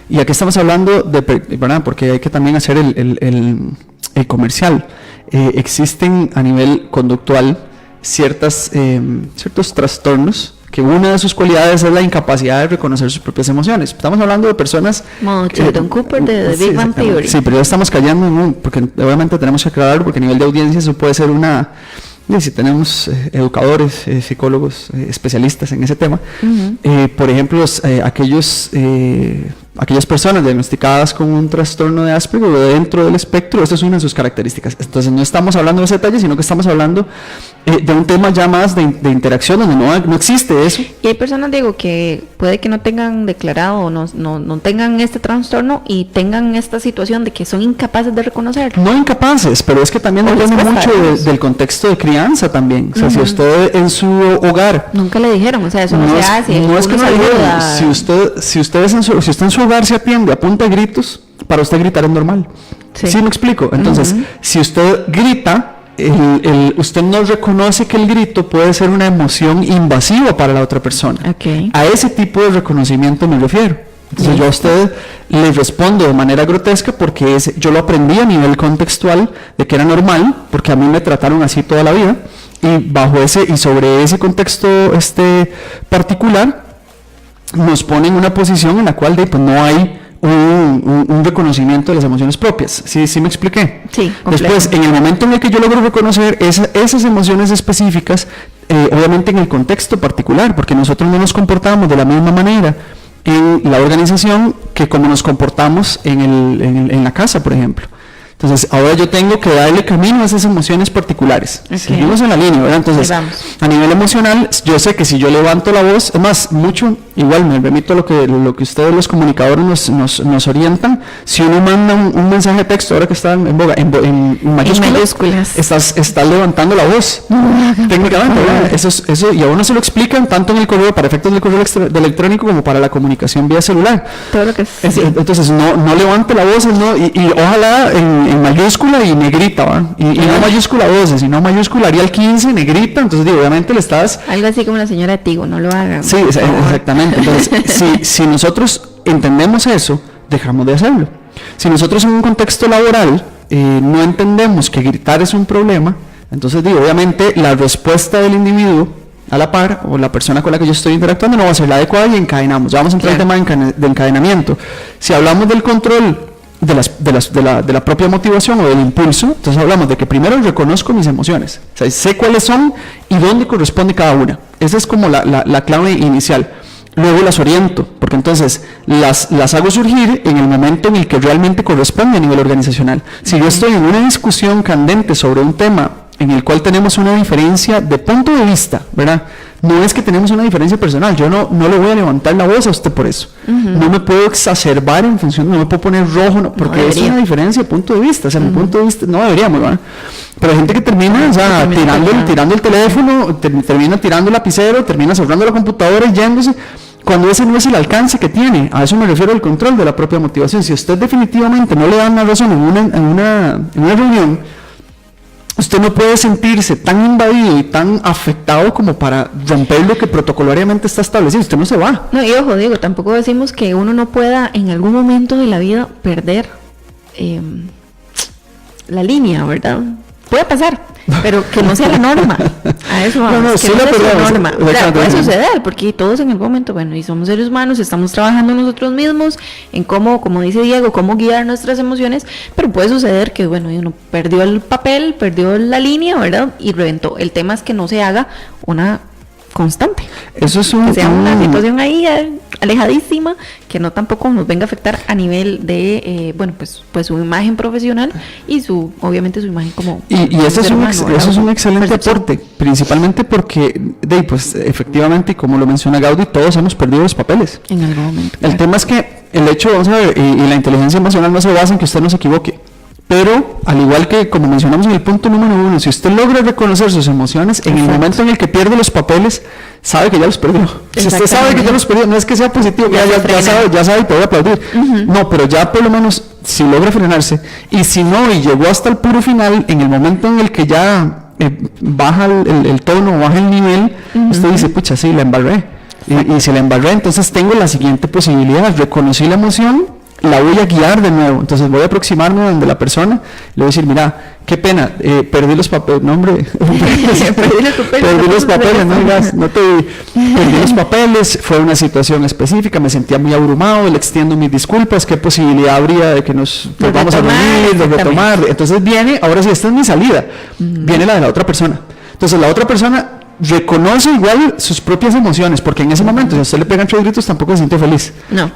y aquí estamos hablando de, ¿verdad? Porque hay que también hacer el comercial. Existen a nivel conductual ciertos trastornos, que una de sus cualidades es la incapacidad de reconocer sus propias emociones. Estamos hablando de personas... Como Sheldon Cooper de The Big Bang Theory. Sí, pero ya estamos cayendo, porque obviamente tenemos que aclararlo, porque a nivel de audiencia eso puede ser una... Y si tenemos educadores, psicólogos, especialistas en ese tema, por ejemplo, aquellos aquellas personas diagnosticadas con un trastorno de Asperger o dentro del espectro, esta es una de sus características. Entonces no estamos hablando de ese detalle, sino que estamos hablando de un tema ya más de interacción, donde no existe eso. Y hay personas, Diego, que puede que no tengan declarado o no tengan este trastorno y tengan esta situación de que son incapaces de reconocerlo. No incapaces, pero es que también depende mucho del contexto de crianza también. O sea, si usted en su hogar... Nunca le dijeron, o sea, eso no se hace. No es que no le dijeron. Si usted en su hogar se atiende a punta de gritos, para usted gritar es normal. ¿Sí me explico? Entonces, si usted grita... usted no reconoce que el grito puede ser una emoción invasiva para la otra persona. A ese tipo de reconocimiento me refiero. Entonces yo a usted le respondo de manera grotesca porque yo lo aprendí a nivel contextual de que era normal, porque a mí me trataron así toda la vida, y sobre ese contexto particular nos pone en una posición en la cual pues no hay un reconocimiento de las emociones propias. ¿Sí me expliqué? Sí, después, en el momento en el que yo logro reconocer esas emociones específicas, obviamente en el contexto particular, porque nosotros no nos comportamos de la misma manera en la organización que como nos comportamos en la casa, por ejemplo. Entonces, ahora yo tengo que darle camino a esas emociones particulares. Seguimos en la línea, ¿verdad? Entonces, a nivel emocional, yo sé que si yo levanto la voz, es más, igual me remito a lo que ustedes los comunicadores nos orientan. Si uno manda un mensaje de texto, ahora que está en boga, en mayúsculas, estás levantando la voz. Técnicamente, ¿verdad? Eso, y a uno se lo explican tanto en el correo, para efectos del correo electrónico, como para la comunicación vía celular. Todo lo que entonces, no levante la voz, y ojalá en mayúscula y negrita, ¿va? Y no mayúscula 12, sino mayúscula Arial 15, negrita. Entonces, obviamente le estás... Algo así como la señora de Tigo, no lo hagan. Sí, exactamente. Entonces, si nosotros entendemos eso, dejamos de hacerlo. Si nosotros en un contexto laboral no entendemos que gritar es un problema, entonces, obviamente, la respuesta del individuo a la par, o la persona con la que yo estoy interactuando, no va a ser la adecuada y encadenamos. Ya vamos a entrar al tema de encadenamiento. Si hablamos del control de la propia motivación o del impulso, entonces hablamos de que primero reconozco mis emociones, o sea, sé cuáles son y dónde corresponde cada una. Esa es como la clave inicial. Luego las oriento, porque entonces las hago surgir en el momento en el que realmente corresponde a nivel organizacional. Si yo estoy en una discusión candente sobre un tema en el cual tenemos una diferencia de punto de vista, ¿verdad? No es que tenemos una diferencia personal, yo no le voy a levantar la voz a usted por eso. No me puedo exacerbar en función, no me puedo poner rojo, porque es una diferencia de punto de vista, o sea, mi punto de vista, no deberíamos, ¿verdad? Pero hay gente que termina, o sea, tirando el teléfono, termina tirando el lapicero, termina cerrando la computadora y yéndose, cuando ese no es el alcance que tiene. A eso me refiero al control de la propia motivación. Si usted definitivamente no le da una razón en una reunión, usted no puede sentirse tan invadido y tan afectado como para romper lo que protocolariamente está establecido. Usted no se va. No, y ojo, Diego, tampoco decimos que uno no pueda en algún momento de la vida perder la línea, ¿verdad? Puede pasar, pero que no sea la norma. A eso vamos, que sí no sea la norma. Claro, puede suceder, porque todos en algún momento, y somos seres humanos, estamos trabajando nosotros mismos en cómo, como dice Diego, cómo guiar nuestras emociones, pero puede suceder que, uno perdió el papel, perdió la línea, ¿verdad? Y reventó. El tema es que no se haga una constante. Eso es que sea una situación ahí alejadísima, que no tampoco nos venga a afectar a nivel de, pues su imagen profesional y obviamente su imagen como... Y eso es un excelente aporte, principalmente porque, pues efectivamente, como lo menciona Gaudí, todos hemos perdido los papeles. En algún momento. El tema es que el hecho, vamos a ver, y la inteligencia emocional no se basa en que usted no se equivoque. Pero, al igual que como mencionamos en el punto número 1, si usted logra reconocer sus emociones, en el momento en el que pierde los papeles, sabe que ya los perdió. Si usted sabe que ya los perdió, no es que sea positivo, ya sabe y te voy a aplaudir. No, pero ya por lo menos, si logra frenarse, y si no, y llegó hasta el puro final, en el momento en el que ya baja el tono, baja el nivel, usted dice, pucha, sí, la embarré. Y si la embarré, entonces tengo la siguiente posibilidad, reconocí la emoción, la voy a guiar de nuevo. Entonces voy a aproximarme donde la persona, le voy a decir, mira, qué pena, perdí los papeles, no hombre, perdí los papeles, perdí los papeles, fue una situación específica, me sentía muy abrumado, le extiendo mis disculpas, qué posibilidad habría de que nos vamos a reunir, de retomar. Entonces viene, ahora sí, esta es mi salida, viene la de la otra persona. Entonces la otra persona reconoce igual sus propias emociones, porque en ese momento, si a usted le pegan 3 gritos, tampoco se siente feliz. No.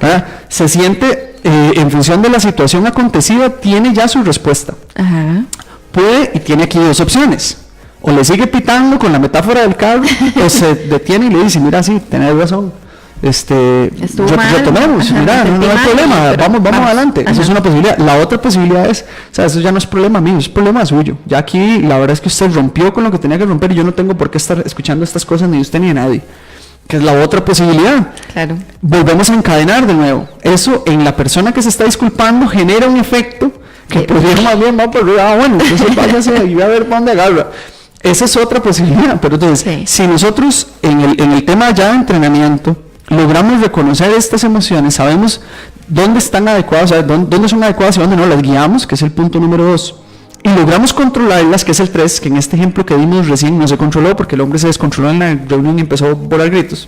Se siente, en función de la situación acontecida, tiene ya su respuesta. Ajá. Puede, y tiene aquí 2 opciones. O le sigue pitando con la metáfora del carro, o se detiene y le dice, mira, sí, tenés razón. Retomemos, mira, no hay problema, vamos adelante. Eso es una posibilidad. La otra posibilidad es, o sea, eso ya no es problema mío, es problema suyo. Ya aquí la verdad es que usted rompió con lo que tenía que romper y yo no tengo por qué estar escuchando estas cosas ni usted ni a nadie. Que es la otra posibilidad. Claro. Volvemos a encadenar de nuevo. Eso en la persona que se está disculpando genera un efecto que podría más bien va por bueno, entonces váyase y va a ver para dónde agarra. Esa es otra posibilidad. Pero entonces, si nosotros en el tema ya de entrenamiento logramos reconocer estas emociones, sabemos dónde están adecuadas, dónde son adecuadas y dónde no, las guiamos, que es el punto número 2, y logramos controlarlas, que es el 3, que en este ejemplo que vimos recién no se controló porque el hombre se descontroló en la reunión y empezó a volar gritos.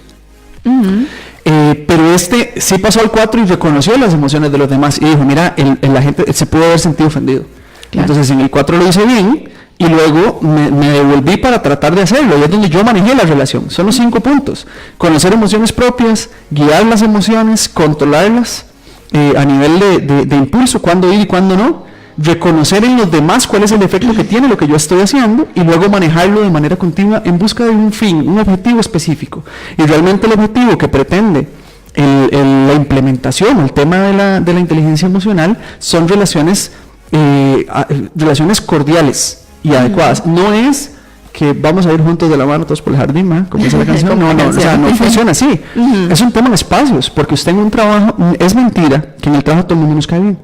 Pero sí pasó al 4 y reconoció las emociones de los demás y dijo, mira, la gente se pudo haber sentido ofendido. Claro. Entonces en el 4 lo hice bien y luego me devolví para tratar de hacerlo, y es donde yo manejé la relación. Son los 5 puntos: conocer emociones propias, guiar las emociones, controlarlas a nivel de impulso, cuándo ir y cuándo no, reconocer en los demás cuál es el efecto que tiene lo que yo estoy haciendo y luego manejarlo de manera continua en busca de un fin, un objetivo específico. Y realmente el objetivo que pretende la implementación, el tema de la inteligencia emocional, son relaciones cordiales y adecuadas. No es que vamos a ir juntos de la mano todos por el jardín, como dice la canción. No, o sea, no funciona así. Es un tema de espacios, porque usted en un trabajo, es mentira que en el trabajo todo el mundo nos cae bien.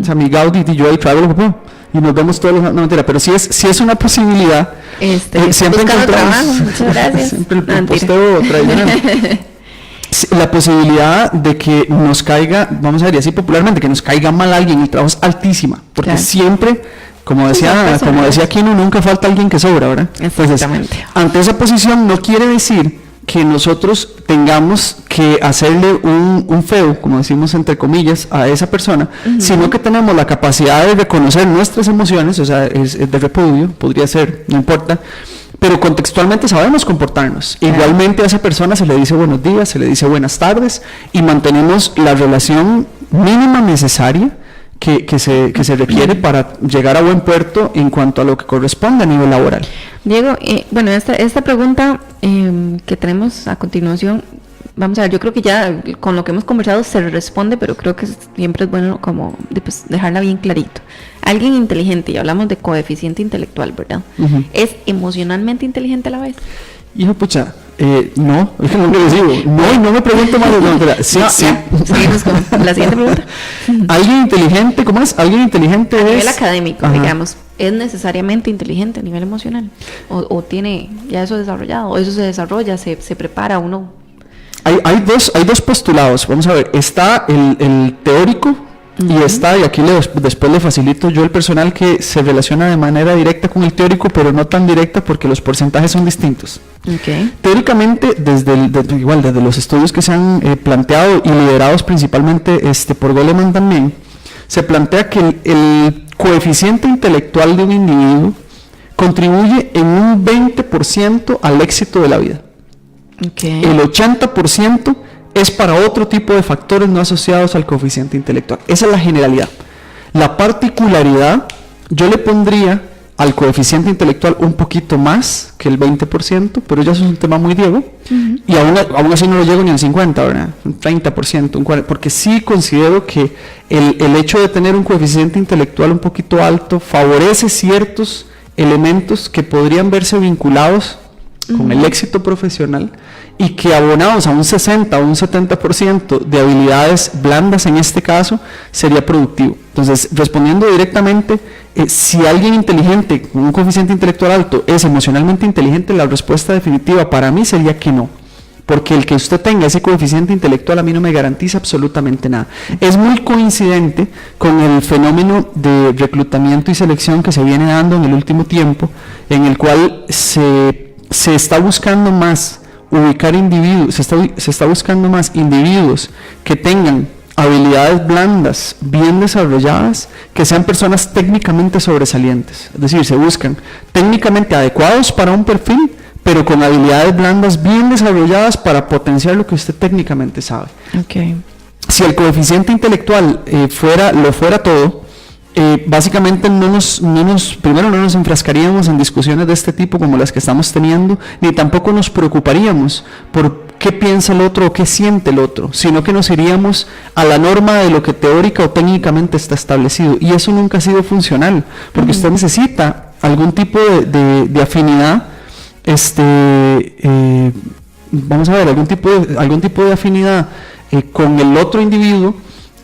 O sea, mi Gaudí y yo ahí trabajo y nos vemos todos los... No, mentira, pero sí es una posibilidad. Siempre encontramos... Muchas gracias. Siempre el posteo tradicional. La posibilidad de que nos caiga, vamos a ver, y así popularmente, que nos caiga mal alguien en el trabajo es altísima, porque siempre, como decía Kino, nunca falta alguien que sobra, ¿verdad? Entonces, ante esa posición no quiere decir que nosotros tengamos que hacerle un feo, como decimos entre comillas, a esa persona, sino que tenemos la capacidad de reconocer nuestras emociones, o sea, es de repudio, podría ser, no importa, pero contextualmente sabemos comportarnos. Igualmente a esa persona se le dice buenos días, se le dice buenas tardes, y mantenemos la relación mínima necesaria que se requiere para llegar a buen puerto en cuanto a lo que corresponde a nivel laboral. Diego, bueno, esta pregunta que tenemos a continuación, vamos a ver, yo creo que ya con lo que hemos conversado se responde, pero creo que siempre es bueno como dejarla bien clarito. Alguien inteligente, y hablamos de coeficiente intelectual, ¿verdad? ¿Es emocionalmente inteligente a la vez? Hijo, pucha, no, es que no me digo, no, y no me pregunto más. Seguimos con la siguiente pregunta. ¿Alguien inteligente, cómo es? ¿Alguien inteligente a nivel académico, digamos, es necesariamente inteligente a nivel emocional? ¿O tiene ya eso desarrollado? ¿O eso se desarrolla, se prepara uno? Hay dos postulados, vamos a ver, está el teórico, y aquí después le facilito yo el personal que se relaciona de manera directa con el teórico, pero no tan directa porque los porcentajes son distintos. Teóricamente, desde los estudios que se han planteado y liderados principalmente por Goleman también, se plantea que el coeficiente intelectual de un individuo contribuye en un 20% al éxito de la vida. El 80% es para otro tipo de factores no asociados al coeficiente intelectual. Esa es la generalidad. La particularidad, yo le pondría al coeficiente intelectual un poquito más que el 20%, pero ya eso es un tema muy Diego, y aún así no lo llego ni al 50%, ¿verdad? Un 30%, un 40%, porque sí considero que el hecho de tener un coeficiente intelectual un poquito alto favorece ciertos elementos que podrían verse vinculados con el éxito profesional, y que abonados a un 60 o un 70% de habilidades blandas en este caso sería productivo. Entonces, respondiendo directamente, si alguien inteligente con un coeficiente intelectual alto es emocionalmente inteligente, la respuesta definitiva para mí sería que no, porque el que usted tenga ese coeficiente intelectual a mí no me garantiza absolutamente nada. Es muy coincidente con el fenómeno de reclutamiento y selección que se viene dando en el último tiempo, en el cual se está buscando más ubicar individuos, se está buscando más individuos que tengan habilidades blandas bien desarrolladas, que sean personas técnicamente sobresalientes. Es decir, se buscan técnicamente adecuados para un perfil, pero con habilidades blandas bien desarrolladas para potenciar lo que usted técnicamente sabe. Okay. Si el coeficiente intelectual lo fuera todo, básicamente primero no nos enfrascaríamos en discusiones de este tipo como las que estamos teniendo, ni tampoco nos preocuparíamos por qué piensa el otro o qué siente el otro, sino que nos iríamos a la norma de lo que teórica o técnicamente está establecido, y eso nunca ha sido funcional, porque usted necesita algún tipo de afinidad, vamos a ver, algún tipo de afinidad con el otro individuo.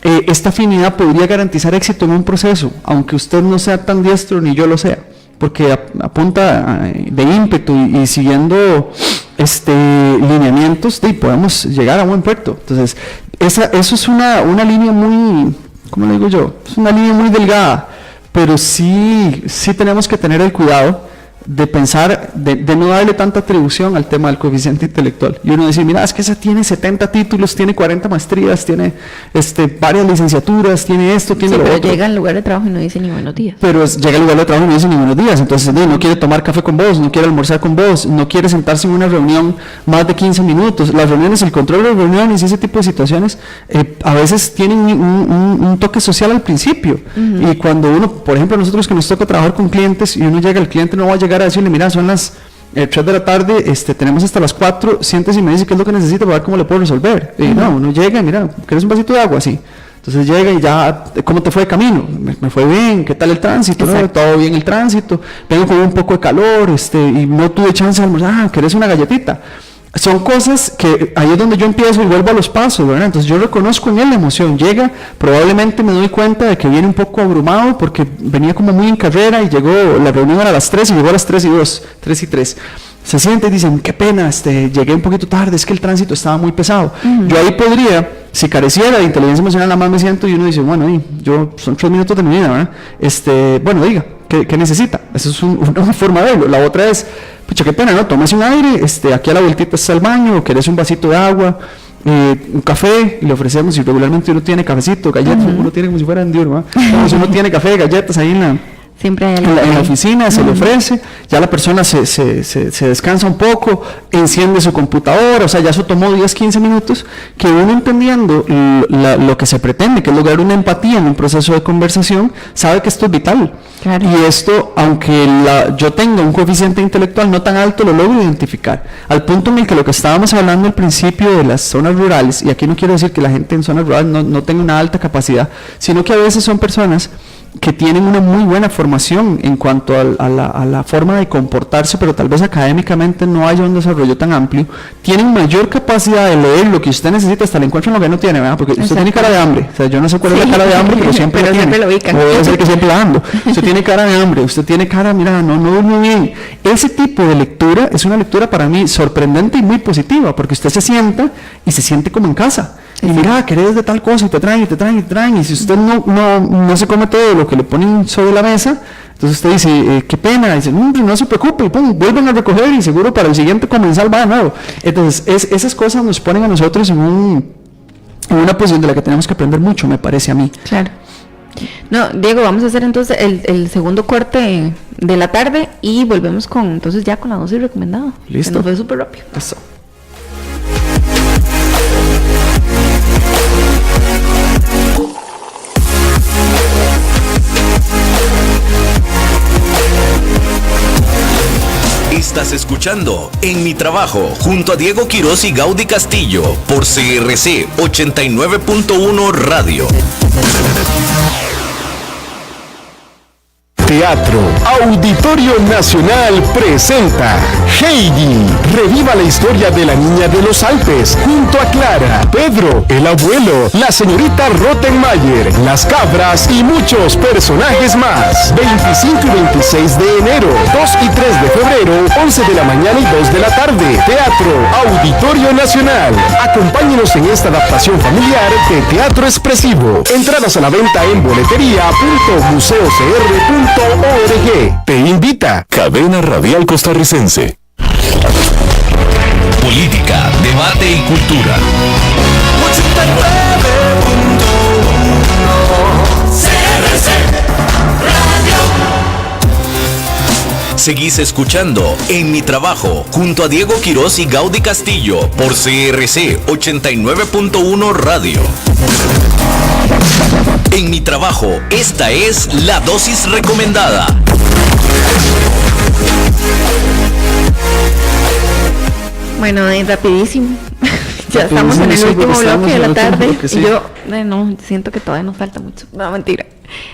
Esta afinidad podría garantizar éxito en un proceso, aunque usted no sea tan diestro ni yo lo sea, porque a punta de ímpetu y siguiendo lineamientos, podemos llegar a buen puerto. Entonces, eso es una línea muy, ¿cómo le digo yo? Es una línea muy delgada, pero sí tenemos que tener el cuidado de pensar, de no darle tanta atribución al tema del coeficiente intelectual. Y uno decir, mira, es que esa tiene 70 títulos, tiene 40 maestrías, tiene varias licenciaturas, tiene esto, tiene lo pero otro. llega al lugar de trabajo y no dice ni buenos días. Pero llega al lugar de trabajo y no dice ni buenos días. Entonces no quiere tomar café con vos, no quiere almorzar con vos, no quiere sentarse en una reunión más de 15 minutos. Las reuniones, el control de las reuniones y ese tipo de situaciones a veces tienen un toque social al principio. Y cuando uno, por ejemplo, nosotros que nos toca trabajar con clientes y uno llega, el cliente no va a llegar a decirle, mira, son las 3 de la tarde, tenemos hasta las 4, siéntese y me dice qué es lo que necesita para ver cómo le puedo resolver. Y no, uno llega y mira, ¿quieres un vasito de agua? Así. Entonces llega y ya, ¿cómo te fue de camino? Me fue bien, ¿qué tal el tránsito? ¿No? Todo bien el tránsito, vengo con un poco de calor, y no tuve chance de almorzar, ¿querés una galletita? Son cosas que ahí es donde yo empiezo y vuelvo a los pasos, ¿verdad? Entonces yo reconozco en él la emoción, llega, probablemente me doy cuenta de que viene un poco abrumado porque venía como muy en carrera y llegó, la reunión era a las 3 y llegó a las 3 y 3. Se siente y dicen, qué pena, llegué un poquito tarde, es que el tránsito estaba muy pesado. Yo ahí podría, si careciera de inteligencia emocional, nada más me siento y uno dice, bueno, son 3 minutos de mi vida, ¿verdad? Bueno, diga, ¿qué necesita? Esa es una forma de verlo. La otra es, pucha, qué pena, ¿no? Tómase un aire, aquí a la vueltita está el baño, querés un vasito de agua, un café, y le ofrecemos, y regularmente uno tiene cafecito, galletas, uno tiene como si fuera Dios, ¿verdad? Entonces uno tiene café, galletas ahí siempre hay en la oficina, se le ofrece, ya la persona se descansa un poco, enciende su computadora, o sea, ya eso tomó 10, 15 minutos, que uno entendiendo lo que se pretende, que es lograr una empatía en un proceso de conversación, sabe que esto es vital. Claro. Y esto, aunque yo tenga un coeficiente intelectual no tan alto, lo logro identificar. Al punto en el que lo que estábamos hablando al principio de las zonas rurales, y aquí no quiero decir que la gente en zonas rurales no tenga una alta capacidad, sino que a veces son personas que tienen una muy buena formación en cuanto a la forma de comportarse, pero tal vez académicamente no haya un desarrollo tan amplio, tienen mayor capacidad de leer lo que usted necesita, hasta le encuentran lo que no tiene, ¿verdad? Porque usted tiene cara de hambre, o sea, yo no sé cuál es la cara de hambre, pero siempre la tiene, lo ubican. o debe ser que siempre la ando. Usted tiene cara de hambre, usted tiene cara, mira, no duerme bien. Ese tipo de lectura es una lectura para mí sorprendente y muy positiva, porque usted se sienta y se siente como en casa. Y mira, querés de tal cosa y te traen, y si usted no se come todo lo que le ponen sobre la mesa, entonces usted dice, qué pena, y dice, no se preocupe, y pum, vuelven a recoger y seguro para el siguiente comensal va de nuevo. Entonces, esas cosas nos ponen a nosotros en una posición de la que tenemos que aprender mucho, me parece a mí. Claro. No, Diego, vamos a hacer entonces el segundo corte de la tarde y volvemos con la dosis recomendada. Listo. Que nos fue súper rápido. Eso. Estás escuchando En Mi Trabajo junto a Diego Quiroz y Gaudí Castillo por CRC 89.1 Radio. Teatro Auditorio Nacional presenta Heidi. Reviva la historia de la niña de los Alpes junto a Clara, Pedro, el abuelo, la señorita Rottenmeier, las cabras y muchos personajes más. 25 y 26 de enero, 2 y 3 de febrero, 11 de la mañana y 2 de la tarde. Teatro Auditorio Nacional. Acompáñenos en esta adaptación familiar de teatro expresivo. Entradas a la venta en boletería.museocr.org. Te invita Cadena Radial Costarricense. Política, debate y cultura. 89.1 CRC Radio. Seguís escuchando En Mi Trabajo junto a Diego Quiroz y Gaudí Castillo por CRC 89.1 Radio. En Mi Trabajo, esta es la dosis recomendada. Bueno, rapidísimo. Ya estamos en el último bloque de la tarde. Sí. Y yo, no, siento que todavía nos falta mucho. No, mentira.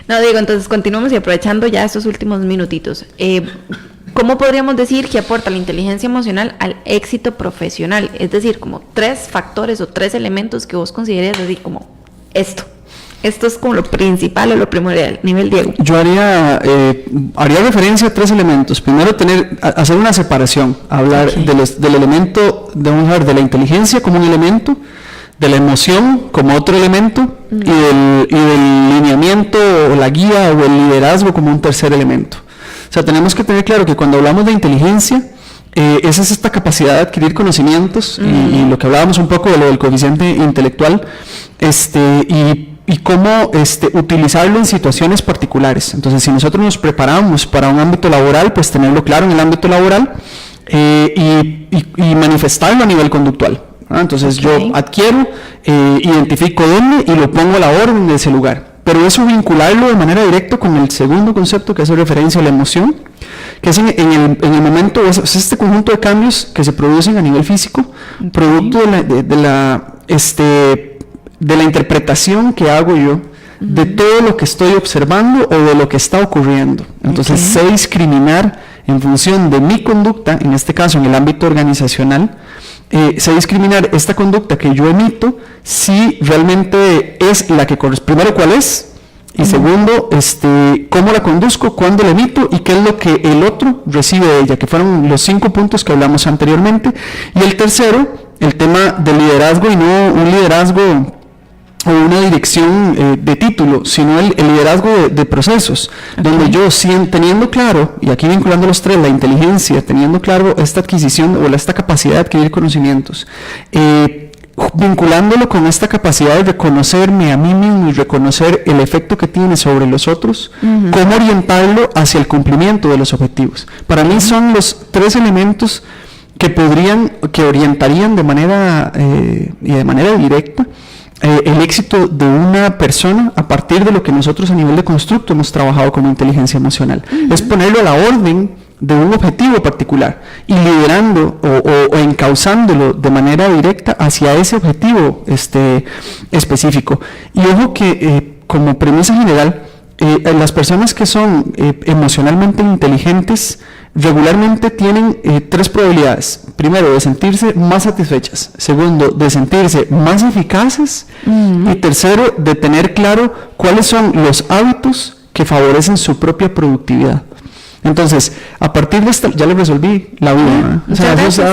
No, digo, entonces continuamos y aprovechando ya estos últimos minutitos. ¿Cómo podríamos decir que aporta la inteligencia emocional al éxito profesional? Es decir, como 3 factores o 3 elementos que vos consideres así como esto. Esto es como lo principal o lo primordial, nivel Diego. Yo haría referencia a 3 elementos. Primero, hacer una separación, hablar del elemento, de la inteligencia como un elemento, de la emoción como otro elemento y del lineamiento o la guía o el liderazgo como un tercer elemento. O sea, tenemos que tener claro que cuando hablamos de inteligencia, esa es esta capacidad de adquirir conocimientos y lo que hablábamos un poco de lo del coeficiente intelectual, y cómo utilizarlo en situaciones particulares. Entonces, si nosotros nos preparamos para un ámbito laboral, pues tenerlo claro en el ámbito laboral y manifestarlo a nivel conductual. Entonces, yo adquiero, identifico dónde y lo pongo a la orden de ese lugar. Pero eso vincularlo de manera directa con el segundo concepto que hace referencia a la emoción, que es en el momento, es este conjunto de cambios que se producen a nivel físico, producto de la interpretación que hago yo de todo lo que estoy observando o de lo que está ocurriendo. Entonces, sé discriminar en función de mi conducta, en este caso en el ámbito organizacional, sé discriminar esta conducta que yo emito, si realmente es la que corresponde. Primero, ¿cuál es? Y segundo, cómo la conduzco, cuándo la emito y qué es lo que el otro recibe de ella, que fueron los 5 puntos que hablamos anteriormente. Y el tercero, el tema del liderazgo, y no un liderazgo o una dirección de título, sino el liderazgo de procesos, donde yo, teniendo claro, y aquí vinculando los 3, la inteligencia, teniendo claro esta adquisición o esta capacidad de adquirir conocimientos, vinculándolo con esta capacidad de reconocerme a mí mismo y reconocer el efecto que tiene sobre los otros, cómo orientarlo hacia el cumplimiento de los objetivos. Para mí son los 3 elementos que orientarían de manera directa el éxito de una persona a partir de lo que nosotros a nivel de constructo hemos trabajado como inteligencia emocional. Es ponerlo a la orden de un objetivo particular y liderando o encauzándolo de manera directa hacia ese objetivo específico. Y ojo que como premisa general, las personas que son emocionalmente inteligentes regularmente tienen 3 probabilidades. Primero, de sentirse más satisfechas. Segundo, de sentirse más eficaces. Y tercero, de tener claro cuáles son los hábitos que favorecen su propia productividad. Entonces, a partir de esta, ya le resolví la vida. Muchas gracias.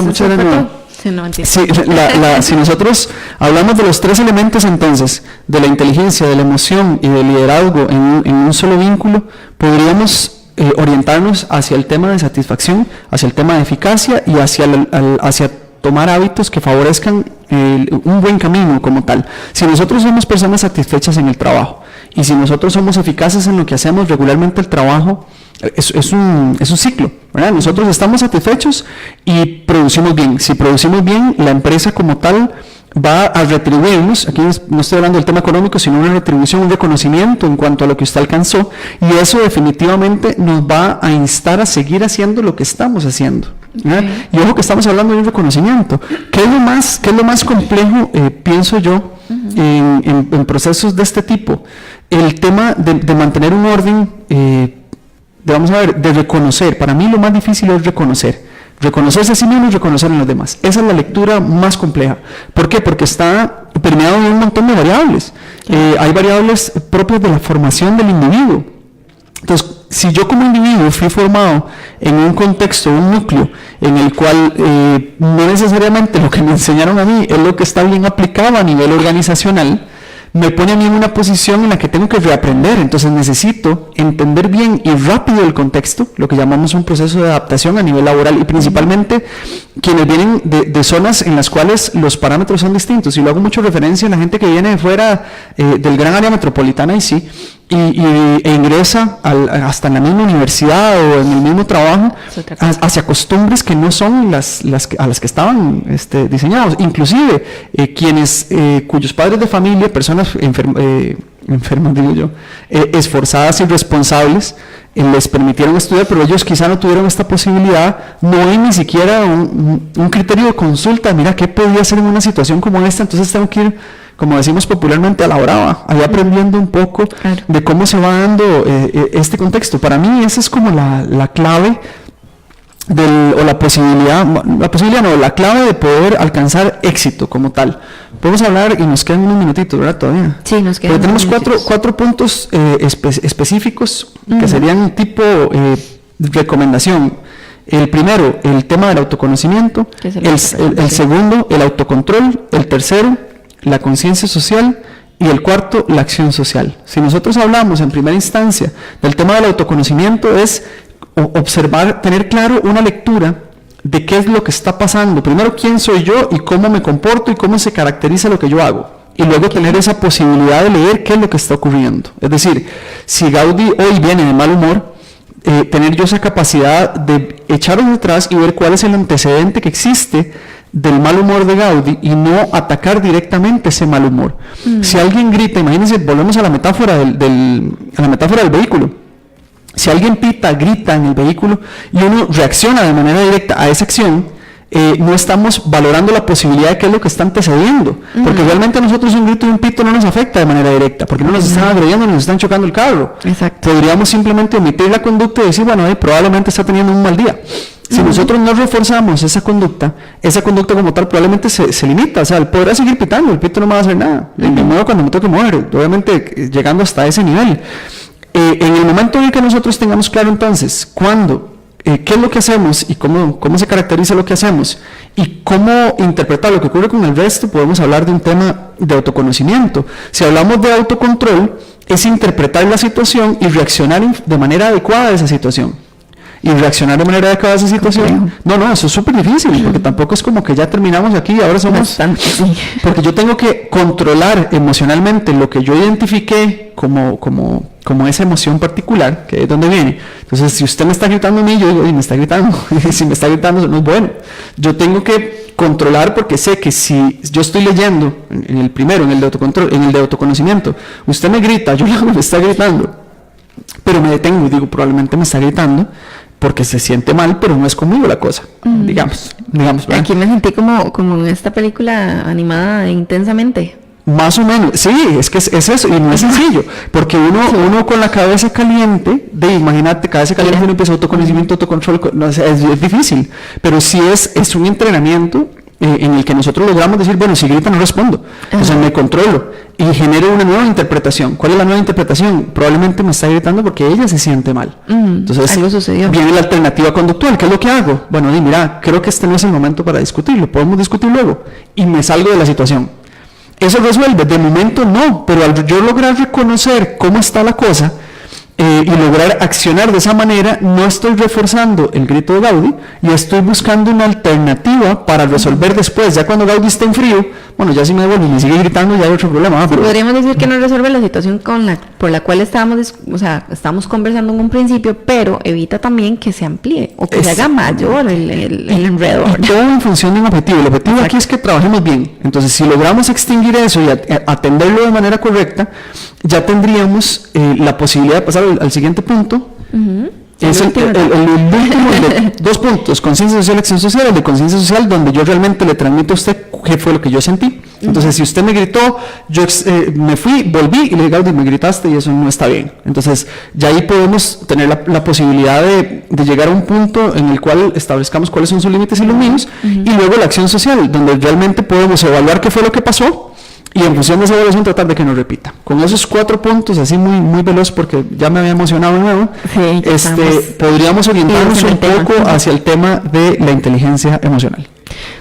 Si nosotros hablamos de los 3 elementos entonces, de la inteligencia, de la emoción y del liderazgo en un solo vínculo, podríamos orientarnos hacia el tema de satisfacción, hacia el tema de eficacia y hacia tomar hábitos que favorezcan un buen camino como tal. Si nosotros somos personas satisfechas en el trabajo y si nosotros somos eficaces en lo que hacemos, regularmente el trabajo es un ciclo, ¿verdad? Nosotros estamos satisfechos y producimos bien. Si producimos bien, la empresa como tal va a retribuirnos, aquí no estoy hablando del tema económico, sino una retribución, un reconocimiento en cuanto a lo que usted alcanzó, y eso definitivamente nos va a instar a seguir haciendo lo que estamos haciendo. Y ojo que estamos hablando de un reconocimiento. ¿Qué es lo más complejo, pienso yo, en procesos de este tipo? El tema de mantener un orden, de reconocer. Para mí lo más difícil es reconocerse a sí mismo y reconocer en los demás. Esa es la lectura más compleja. ¿Por qué? Porque está permeado de un montón de variables. Hay variables propias de la formación del individuo. Entonces, si yo como individuo fui formado en un contexto, un núcleo, en el cual no necesariamente lo que me enseñaron a mí es lo que está bien aplicado a nivel organizacional, me pone a mí en una posición en la que tengo que reaprender. Entonces necesito entender bien y rápido el contexto, lo que llamamos un proceso de adaptación a nivel laboral, y principalmente quienes vienen de zonas en las cuales los parámetros son distintos. Y lo hago mucho referencia a la gente que viene de fuera del gran área metropolitana, y sí, e ingresa hasta en la misma universidad o en el mismo trabajo hacia costumbres que no son a las que estaban diseñados. Inclusive cuyos padres de familia, personas enfermas digo yo, esforzadas y responsables, les permitieron estudiar, pero ellos quizá no tuvieron esta posibilidad, no hay ni siquiera un criterio de consulta, mira, ¿qué podía hacer en una situación como esta? Entonces tengo que ir, como decimos popularmente, a la brava, ahí aprendiendo un poco de cómo se va dando este contexto. Para mí esa es como la clave la clave de poder alcanzar éxito como tal. Podemos hablar, y nos quedan unos minutitos, ¿verdad? Todavía. Sí, nos quedan. Pero tenemos cuatro puntos específicos que serían tipo recomendación. El primero, el tema del autoconocimiento. El segundo, el autocontrol. El tercero, la conciencia social. Y el cuarto, la acción social. Si nosotros hablamos en primera instancia del tema del autoconocimiento, es observar, tener claro una lectura de qué es lo que está pasando. Primero, quién soy yo y cómo me comporto y cómo se caracteriza lo que yo hago. Y luego tener esa posibilidad de leer qué es lo que está ocurriendo. Es decir, si Gaudí hoy viene de mal humor, tener yo esa capacidad de echarlo atrás y ver cuál es el antecedente que existe del mal humor de Gaudí y no atacar directamente ese mal humor. Si alguien grita, imagínense, volvemos a la metáfora del vehículo. Si alguien grita en el vehículo y uno reacciona de manera directa a esa acción, no estamos valorando la posibilidad de qué es lo que está antecediendo, porque realmente a nosotros un grito y un pito no nos afecta de manera directa, porque no nos están agrediendo, nos están chocando el carro. Exacto. Podríamos simplemente omitir la conducta y decir, bueno, probablemente está teniendo un mal día. Si nosotros no reforzamos esa conducta como tal probablemente se limita, o sea, él podrá seguir pitando, el pito no me va a hacer nada, me muevo cuando me toque mover, obviamente llegando hasta ese nivel. En el momento en el que nosotros tengamos claro entonces qué es lo que hacemos y cómo se caracteriza lo que hacemos y cómo interpretar lo que ocurre con el resto, podemos hablar de un tema de autoconocimiento. Si hablamos de autocontrol, es interpretar la situación y reaccionar de manera adecuada a esa situación. Y reaccionar de manera adecuada a esa situación, no, eso es súper difícil, porque tampoco es como que ya terminamos aquí y ahora somos... Porque yo tengo que controlar emocionalmente lo que yo identifiqué como esa emoción particular, que es donde viene. Entonces, si usted me está gritando a mí, yo digo, me está gritando. Si me está gritando, eso no es bueno. Yo tengo que controlar, porque sé que si yo estoy leyendo, en el primero, en el de autocontrol, en el de autoconocimiento, usted me grita, yo me está gritando, pero me detengo y digo, probablemente me está gritando porque se siente mal, pero no es conmigo la cosa, digamos, ¿verdad? Aquí me sentí como en esta película animada Intensamente. Más o menos, sí, es que es eso, y no es sencillo, porque uno con la cabeza caliente, imagínate, cabeza caliente, uno empieza autoconocimiento, autocontrol, es difícil, pero sí es un entrenamiento en el que nosotros logramos decir, bueno, si grita no respondo, entonces me controlo y genero una nueva interpretación. ¿Cuál es la nueva interpretación? Probablemente me está gritando porque ella se siente mal. Entonces algo sucedió. Viene la alternativa conductual. ¿Qué es lo que hago? Bueno, mira, creo que este no es el momento para discutirlo, podemos discutir luego, y me salgo de la situación. ¿Eso resuelve? De momento no, pero al yo lograr reconocer cómo está la cosa y lograr accionar de esa manera, no estoy reforzando el grito de Gaudí y estoy buscando una alternativa para resolver después. Ya cuando Gaudí esté en frío, bueno, ya si me devuelve y me sigue gritando, ya hay otro problema. Pero podríamos decir que no resuelve la situación por la cual estamos conversando en un principio, pero evita también que se amplíe o que se haga mayor el enredo. Todo en función de un objetivo. El objetivo aquí es que trabajemos bien. Entonces, si logramos extinguir eso y atenderlo de manera correcta, ya tendríamos la posibilidad de pasar al siguiente punto. Es el último de 2 puntos: conciencia social, acción social. El de conciencia social, donde yo realmente le transmito a usted qué fue lo que yo sentí. Entonces, si usted me gritó, yo me fui, volví y le dije, Gaudí, me gritaste y eso no está bien. Entonces, ya ahí podemos tener la posibilidad de llegar a un punto en el cual establezcamos cuáles son sus límites y los míos, y luego la acción social, donde realmente podemos evaluar qué fue lo que pasó y en función de esa evaluación tratar de que no repita. Con esos 4 puntos, así muy, muy veloz, porque ya me había emocionado de nuevo, podríamos orientarnos un poco hacia el tema de la inteligencia emocional.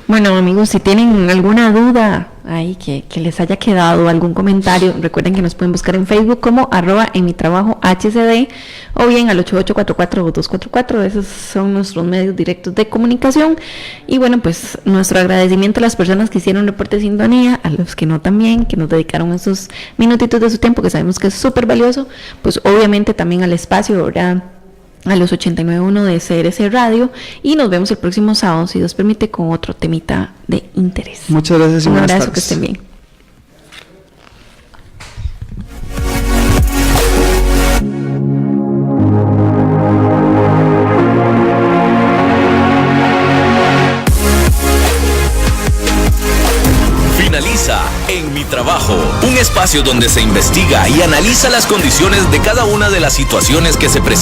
Bueno, amigos, si tienen alguna duda ahí que les haya quedado, algún comentario, recuerden que nos pueden buscar en Facebook como @enmitrabajohcd o bien al 8844-244. Esos son nuestros medios directos de comunicación. Y bueno, pues nuestro agradecimiento a las personas que hicieron reporte de sintonía, a los que no también, que nos dedicaron esos minutitos de su tiempo, que sabemos que es súper valioso. Pues obviamente también al espacio, ¿verdad?, a los 89.1 de CRC Radio, y nos vemos el próximo sábado, si Dios permite, con otro temita de interés. Muchas gracias y un buenas abrazo, tardes. que estén bien. Finaliza En Mi Trabajo, un espacio donde se investiga y analiza las condiciones de cada una de las situaciones que se presentan